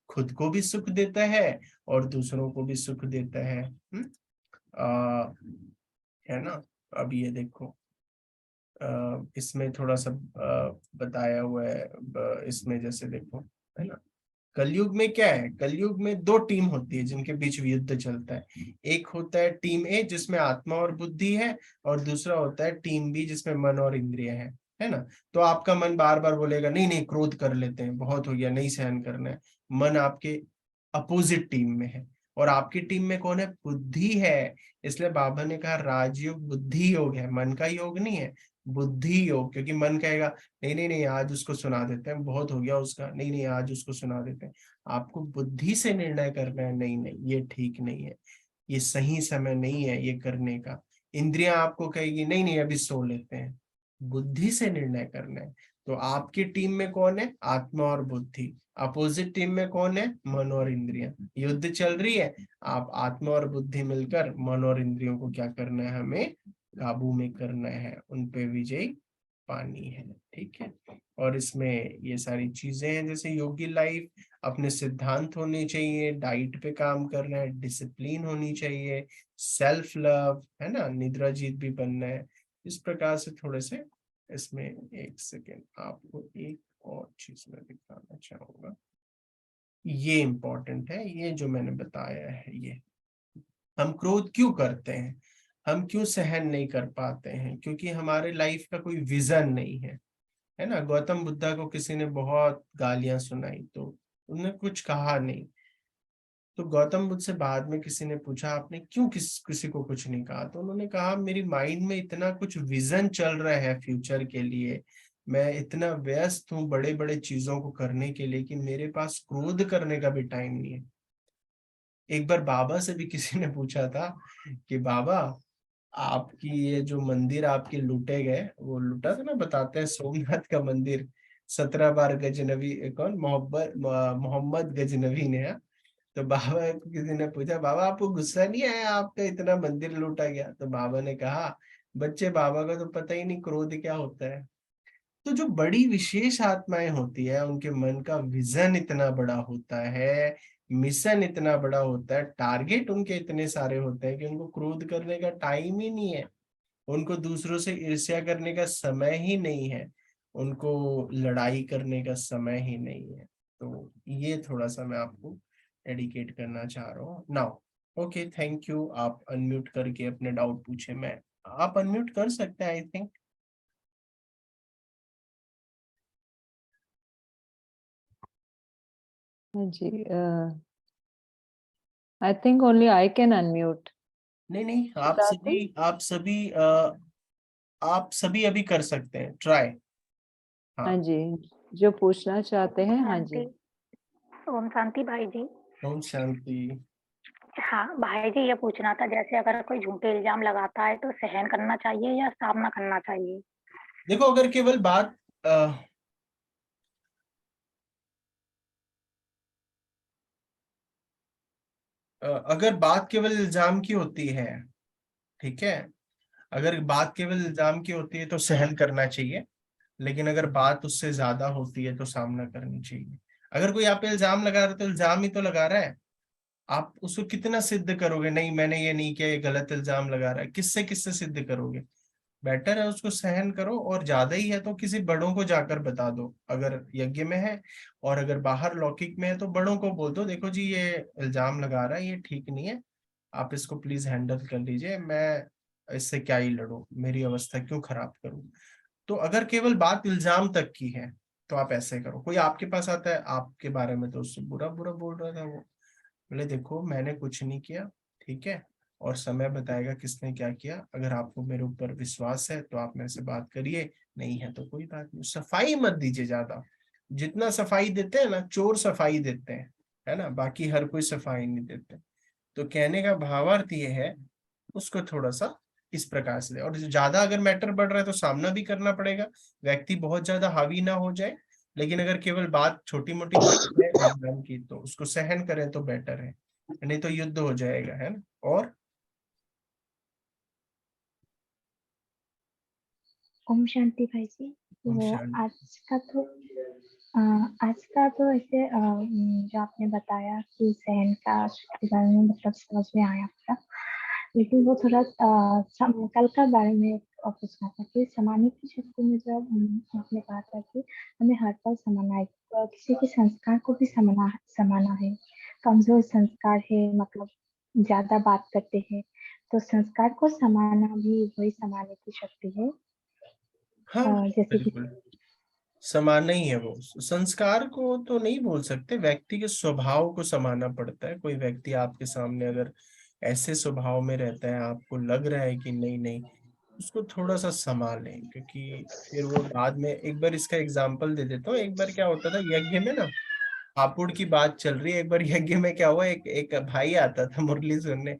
खुद को भी सुख देता है और दूसरों को भी सुख देता है। है ना। अब ये देखो, इसमें थोड़ा सा बताया हुआ है, इसमें जैसे देखो, है ना। कलयुग में क्या है, कलयुग में 2 टीम होती है जिनके बीच युद्ध चलता है। एक होता है टीम ए जिसमें आत्मा और बुद्धि है, और दूसरा होता है टीम बी जिसमें मन और इंद्रिय है ना। तो आपका मन बार बार बोलेगा नहीं नहीं क्रोध कर लेते हैं, बहुत हो गया, नहीं सहन करना है। मन आपके अपोजिट टीम में है, और आपकी टीम में कौन है, बुद्धि है। इसलिए बाबा ने कहा राजयोग बुद्धि योग है, मन का योग नहीं है, बुद्धि योग। क्योंकि मन कहेगा नहीं नहीं नहीं आज उसको सुना देते हैं, बहुत हो गया उसका, नहीं नहीं आज उसको सुना देते हैं। आपको बुद्धि से निर्णय करना है, नहीं नहीं ये ठीक नहीं है, ये सही समय नहीं है ये करने का। इंद्रियां आपको कहेगी नहीं नहीं अभी सो लेते हैं, बुद्धि से निर्णय करना है। तो आपकी टीम में कौन है? आत्मा और बुद्धि। अपोजिट टीम में कौन है? मन और इंद्रियां। युद्ध चल रही है, आप आत्मा और बुद्धि मिलकर मन और इंद्रियों को क्या करना है? हमें काबू में करना है, उन पे विजय पानी है। ठीक है। और इसमें ये सारी चीजें हैं, जैसे योगी लाइफ, अपने सिद्धांत होने चाहिए, डाइट पे काम करना है, डिसिप्लिन होनी चाहिए, सेल्फ लव, है ना, निद्रा जीत भी बनना है। इस प्रकार से थोड़े से इसमें, एक सेकेंड, आपको एक और चीज मैं दिखाना चाहूंगा। ये इंपॉर्टेंट है, ये जो मैंने बताया है, ये हम क्रोध क्यों करते हैं, हम क्यों सहन नहीं कर पाते हैं? क्योंकि हमारे लाइफ का कोई विजन नहीं है ना। गौतम बुद्धा को किसी ने बहुत गालियां सुनाई तो उन्होंने कुछ कहा नहीं। तो गौतम बुद्ध से बाद में किसी ने पूछा, आपने क्यों किसी को कुछ नहीं कहा? तो उन्होंने कहा, मेरी माइंड में इतना कुछ विजन चल रहा है फ्यूचर के लिए, मैं इतना व्यस्त हूँ बड़े बड़े चीजों को करने के लिए, कि मेरे पास क्रोध करने का भी टाइम नहीं है। एक बार बाबा से भी किसी ने पूछा था कि बाबा, आपकी ये जो मंदिर आपके लूटे गए, वो लूटा था ना, बताते हैं सोमनाथ का मंदिर 17 बार गजनवी, कौन, मोहम्मद गजनवी ने, तो बाबा को किसी ने पूछा, बाबा आपको गुस्सा नहीं आया आपका इतना मंदिर लूटा गया? तो बाबा ने कहा, बच्चे, बाबा का तो पता ही नहीं क्रोध क्या होता है। तो जो बड़ी विशेष आत्माएं होती है, उनके मन का विजन इतना बड़ा होता है, मिशन इतना बड़ा होता है, टारगेट उनके इतने सारे होते हैं कि उनको क्रोध करने का टाइम ही नहीं है, उनको दूसरों से ईर्ष्या करने का समय ही नहीं है, उनको लड़ाई करने का समय ही नहीं है। तो ये थोड़ा सा मैं आपको डेडिकेट करना चाह रहा हूँ नाउ। Okay, thank you. आप अनम्यूट करके अपने डाउट पूछे। मैं, आप अनम्यूट कर सकते हैं आई थिंक। हाँ जी, I think only I can unmute. नहीं नहीं, बताते। आप सभी अभी कर सकते हैं ट्राई। हाँ हाँ। जी, जो पूछना चाहते हैं, हाँ जी। शांति। ओम शांति भाई जी। ओम शांति। हाँ भाई जी, ये पूछना था, जैसे अगर कोई झूठे इल्जाम लगाता है तो सहन करना चाहिए या सामना करना चाहिए? देखो, अगर केवल बात अगर बात केवल इल्जाम की होती है, ठीक है, अगर बात केवल इल्जाम की होती है तो सहन करना चाहिए। लेकिन अगर बात उससे ज्यादा होती है तो सामना करनी चाहिए। अगर कोई आप पे इल्जाम लगा रहा है तो इल्जाम ही तो लगा रहा है, आप उसको कितना सिद्ध करोगे? नहीं, मैंने ये नहीं किया, ये गलत इल्जाम लगा रहा है, किससे किससे सिद्ध करोगे? बेटर है उसको सहन करो, और ज्यादा ही है तो किसी बड़ों को जाकर बता दो, अगर यज्ञ में है। और अगर बाहर लौकिक में है तो बड़ों को बोल दो, देखो जी ये इल्जाम लगा रहा है, ये ठीक नहीं है, आप इसको प्लीज हैंडल कर लीजिए, मैं इससे क्या ही लड़ूं, मेरी अवस्था क्यों खराब करूं। तो अगर केवल बात इल्जाम तक की है तो आप ऐसे करो। कोई आपके पास आता है आपके बारे में तो उससे बुरा बुरा बोल रहा था, वो बोले देखो मैंने कुछ नहीं किया, ठीक है, और समय बताएगा किसने क्या किया। अगर आपको मेरे ऊपर विश्वास है तो आप मेरे से बात करिए, नहीं है तो कोई बात नहीं। सफाई मत दीजिए ज्यादा। जितना सफाई देते हैं ना, चोर सफाई देते हैं, है ना, बाकी हर कोई सफाई नहीं देते। तो कहने का भावार्थ ये है, उसको थोड़ा सा इस प्रकार से। और ज्यादा अगर मैटर बढ़ रहा है तो सामना भी करना पड़ेगा, व्यक्ति बहुत ज्यादा हावी ना हो जाए। लेकिन अगर केवल बात छोटी मोटी बात है एग्जाम की तो उसको सहन करें तो बेटर है, नहीं तो युद्ध हो जाएगा, है ना। और ओम शांति भाई जी। ओम वो शांति। आज का तो ऐसे जो आपने बताया कि सहन का के बारे में, मतलब समझ में आया पूरा। लेकिन वो थोड़ा कल का बारे में पूछना था कि समाने की शक्ति में जब आपने कहा था कि हमें हर पल समाना है, तो किसी के संस्कार को भी समाना है। कमजोर संस्कार है, मतलब ज्यादा बात करते हैं, तो संस्कार को समाना भी वही समाने की शक्ति है। हाँ, जैसे कि बिल्कुल समान नहीं है वो। संस्कार को तो नहीं बोल सकते, व्यक्ति के स्वभाव को समाना पड़ता है। कोई व्यक्ति आपके सामने अगर ऐसे स्वभाव में रहता है, आपको लग रहा है कि नहीं नहीं, उसको थोड़ा सा संभालें, क्योंकि फिर वो बाद में। एक बार इसका एग्जाम्पल दे देता हूँ। एक बार क्या होता था यज्ञ में ना, हापुड़ की बात चल रही है। एक बार यज्ञ में क्या हुआ, एक एक भाई आता था मुरली सुनने।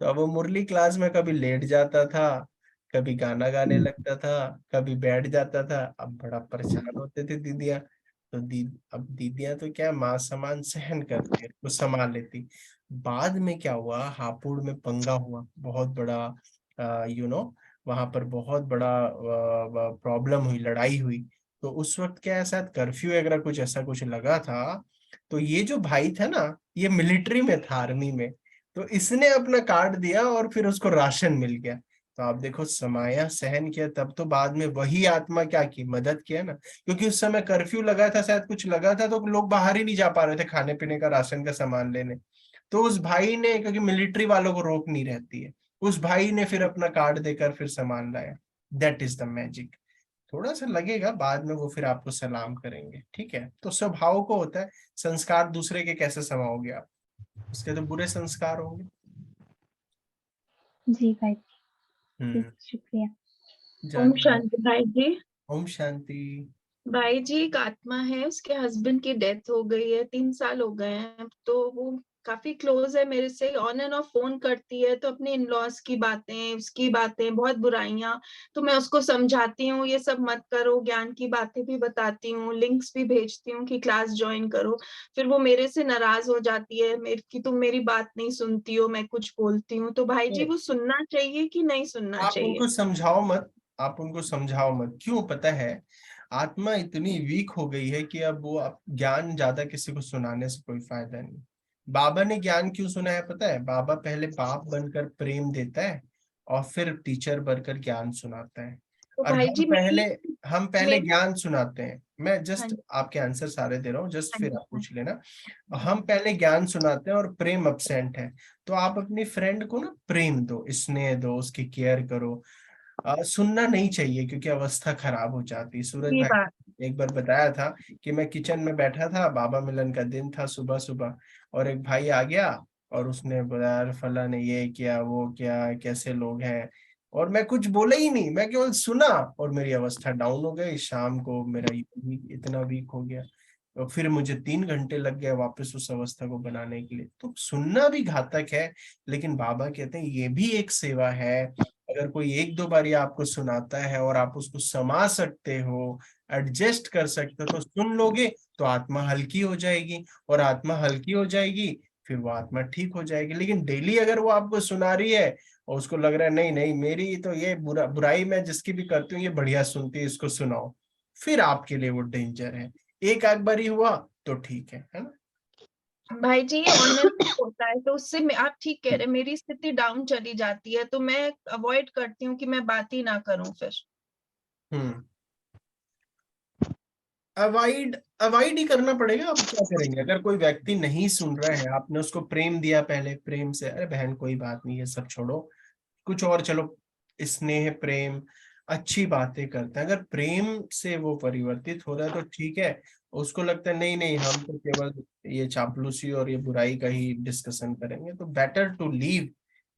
तो अब वो मुरली क्लास में कभी लेट जाता था, कभी गाना गाने लगता था, कभी बैठ जाता था। अब बड़ा परेशान होते थे दीदियाँ। तो अब दीदियाँ तो क्या माँ समान सहन करती है, वो संभाल लेती। बाद में क्या हुआ, हापुड़ में पंगा हुआ बहुत बड़ा, वहां पर बहुत बड़ा प्रॉब्लम हुई, लड़ाई हुई। तो उस वक्त क्या है, शायद कर्फ्यू वगैरह कुछ ऐसा कुछ लगा था। तो ये जो भाई था ना, ये मिलिट्री में था, आर्मी में। तो इसने अपना कार्ड दिया और फिर उसको राशन मिल गया। तो आप देखो, समाया, सहन किया, तब तो बाद में वही आत्मा क्या की, मदद किया ना। क्योंकि उस समय कर्फ्यू लगा था, शायद कुछ लगा था, तो लोग बाहर ही नहीं जा पा रहे थे खाने पीने का, राशन का सामान लेने। तो उस भाई ने, क्योंकि मिलिट्री वालों को रोक नहीं रहती है, उस भाई ने फिर अपना कार्ड देकर फिर सामान लाया। That is the magic. थोड़ा सा लगेगा, बाद में वो फिर आपको सलाम करेंगे, ठीक है। तो स्वभाव को होता है, संस्कार दूसरे के कैसे समाओगे आप, उसके तो बुरे संस्कार होंगे। जी भाई जी, हम्म। शुक्रिया। ओम जान। शांति भाई जी। ओम शांति। भाई जी, एक आत्मा है, उसके हस्बैंड की डेथ हो गई है, 3 साल हो गए हैं। तो वो काफी क्लोज है मेरे से, ऑन एंड ऑफ फोन करती है। तो अपने इन लॉज की बातें, उसकी बातें, बहुत बुराइयां, तो मैं उसको समझाती हूँ ये सब मत करो, ज्ञान की बातें भी बताती हूँ, लिंक्स भी भेजती हूँ कि क्लास ज्वाइन करो। फिर वो मेरे से नाराज हो जाती है, मेरे की तुम मेरी बात नहीं सुनती हो, मैं कुछ बोलती हूँ। तो भाई जी, तो वो सुनना चाहिए कि नहीं सुनना आप चाहिए? उनको समझाओ मत, आप उनको समझाओ मत। क्यों पता है, आत्मा इतनी वीक हो गई है कि अब वो, आप ज्ञान ज्यादा किसी को सुनाने से कोई फायदा नहीं। बाबा ने ज्ञान क्यों सुनाया पता है? बाबा पहले बाप बनकर प्रेम देता है और फिर टीचर बनकर ज्ञान सुनाता है। तो और भाई हम जी, पहले मेरी हम पहले मेरी ज्ञान सुनाते हैं। मैं हाँ जस्ट जी, आपके आंसर सारे दे रहा हूँ, जस्ट हाँ फिर जी, आप हाँ पूछ लेना। जी, हम पहले ज्ञान सुनाते हैं और प्रेम अब्सेंट है। तो आप अपनी फ्रेंड को ना प्रेम दो, स्नेह दो, उसकी केयर करो। सुनना नहीं चाहिए, क्योंकि अवस्था खराब हो जाती है। सूरज ये भाई बात। ने एक बार बताया था कि मैं किचन में बैठा था, बाबा मिलन का दिन था, सुबह सुबह, और एक भाई आ गया और उसने बोला, "यार, फला ने ये किया, वो क्या, कैसे लोग हैं।" और मैं कुछ बोला ही नहीं, मैं केवल सुना, और मेरी अवस्था डाउन हो गई। शाम को मेरा इतना वीक हो गया, और फिर मुझे 3 घंटे लग गए वापस उस अवस्था को बनाने के लिए। तो सुनना भी घातक है, लेकिन बाबा कहते हैं ये भी एक सेवा है। अगर कोई एक दो बार आपको सुनाता है और आप उसको समा सकते हो, एडजस्ट कर सकते हो, तो सुन लोगे, तो आत्मा हल्की हो जाएगी। और आत्मा हल्की हो जाएगी, फिर वो आत्मा ठीक हो जाएगी। लेकिन डेली अगर वो आपको सुना रही है और उसको लग रहा है नहीं नहीं, मेरी तो ये बुराई मैं जिसकी भी करती हूँ ये बढ़िया सुनती है, इसको सुनाओ, फिर आपके लिए वो डेंजर है। एक आध बार ही हुआ तो ठीक है ना। भाई जी, ये ऑनर होता है, तो उससे आप ठीक कह रहे हैं, मेरी स्थिति डाउन चली जाती है, तो मैं अवॉइड करती हूँ कि मैं बात ही ना करूं फिर। हम्म। अवॉइड अवॉइड ही करना पड़ेगा। अब क्या करेंगे, अगर कोई व्यक्ति नहीं सुन रहा है, आपने उसको प्रेम दिया, पहले प्रेम से, अरे बहन कोई बात नहीं, ये सब छोड़ो, कुछ और चलो, स्नेह प्रेम, अच्छी बातें करते हैं। अगर प्रेम से वो परिवर्तित हो रहा है तो ठीक है। उसको लगता है नहीं नहीं, हम तो केवल ये चापलूसी और ये बुराई का ही डिस्कशन करेंगे, तो बेटर टू लीव।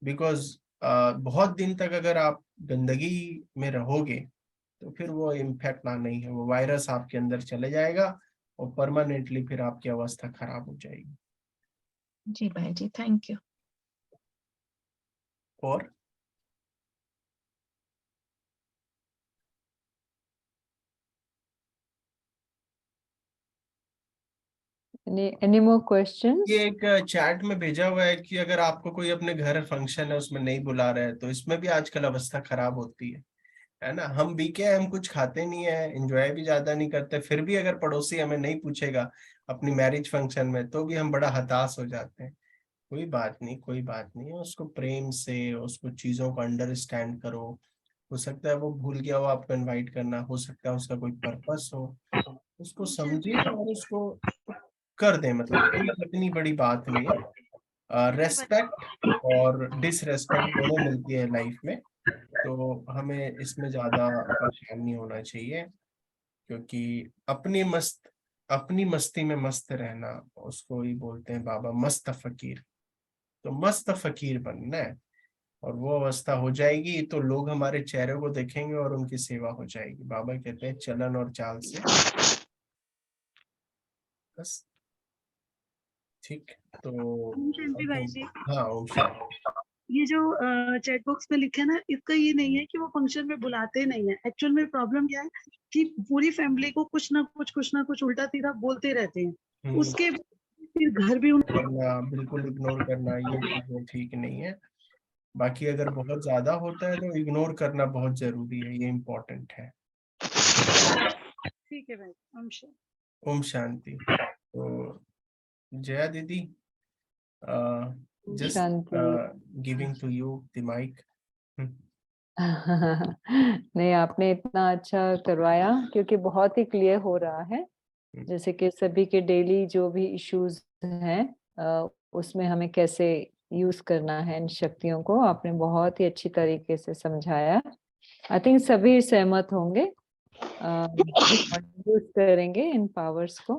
बिकॉज बहुत दिन तक अगर आप गंदगी में रहोगे, तो फिर वो इम्पैक्ट ना, नहीं है, वो वायरस आपके अंदर चले जाएगा और परमानेंटली फिर आपकी अवस्था खराब हो जाएगी। जी भाई जी, थैंक यू। और any more questions? ये एक चैट में भेजा हुआ है कि अगर आपको कोई अपने घर फंक्शन है उसमें नहीं बुला रहा है, तो इसमें भी आजकल अवस्था खराब होती है ना। हम बीके हैं, हम कुछ खाते नहीं है, एंजॉय भी ज्यादा नहीं करते, फिर भी अगर पड़ोसी हमें नहीं पूछेगा अपनी मैरिज फंक्शन में, तो भी हम बड़ा हताश हो जाते हैं। कोई बात नहीं, कोई बात नहीं, उसको प्रेम से, उसको चीजों को अंडरस्टैंड करो। हो सकता है वो भूल गया हो आपको इनवाइट करना, हो सकता है उसका कोई पर्पस हो, उसको समझिए और उसको कर दें। मतलब कोई इतनी बड़ी बात नहीं है। रेस्पेक्ट और डिसरेस्पेक्ट दोनों मिलती है लाइफ में। तो हमें इसमें ज्यादा परेशान नहीं होना चाहिए, क्योंकि अपनी अपनी मस्ती में मस्त रहना, उसको ही बोलते हैं बाबा मस्त फकीर। तो मस्त फकीर बनना है, और वो अवस्था हो जाएगी तो लोग हमारे चेहरे को देखेंगे और उनकी सेवा हो जाएगी। बाबा कहते हैं चलन और चाल से, बस। ठीक। तो ओम शांति भाई अब जी। हाँ, ओम शांति। ये जो चैट बॉक्स में लिखे ना, इसका ये नहीं है कि वो फंक्शन में बुलाते नहीं है। एक्चुअल में प्रॉब्लम क्या है कि पूरी फैमिली को कुछ ना कुछ उल्टा सीधा बोलते रहते हैं, उसके फिर घर भी उनको करना, बिल्कुल इग्नोर करना, ये चीजें ठीक नहीं है। बाकी अगर बहुत ज्यादा होता है तो इग्नोर करना बहुत जरूरी है, ये इम्पोर्टेंट है। ठीक है भाई। ओम शांति। तो जया दीदी, जस्ट शांति। Giving to you the mic. नहीं, आपने इतना अच्छा करवाया क्योंकि बहुत ही क्लियर हो रहा है, जैसे कि सभी के डेली जो भी इश्यूज हैं उसमें हमें कैसे यूज करना है इन शक्तियों को, आपने बहुत ही अच्छी तरीके से समझाया। आई थिंक सभी सहमत होंगे और यूज करेंगे इन पावर्स को।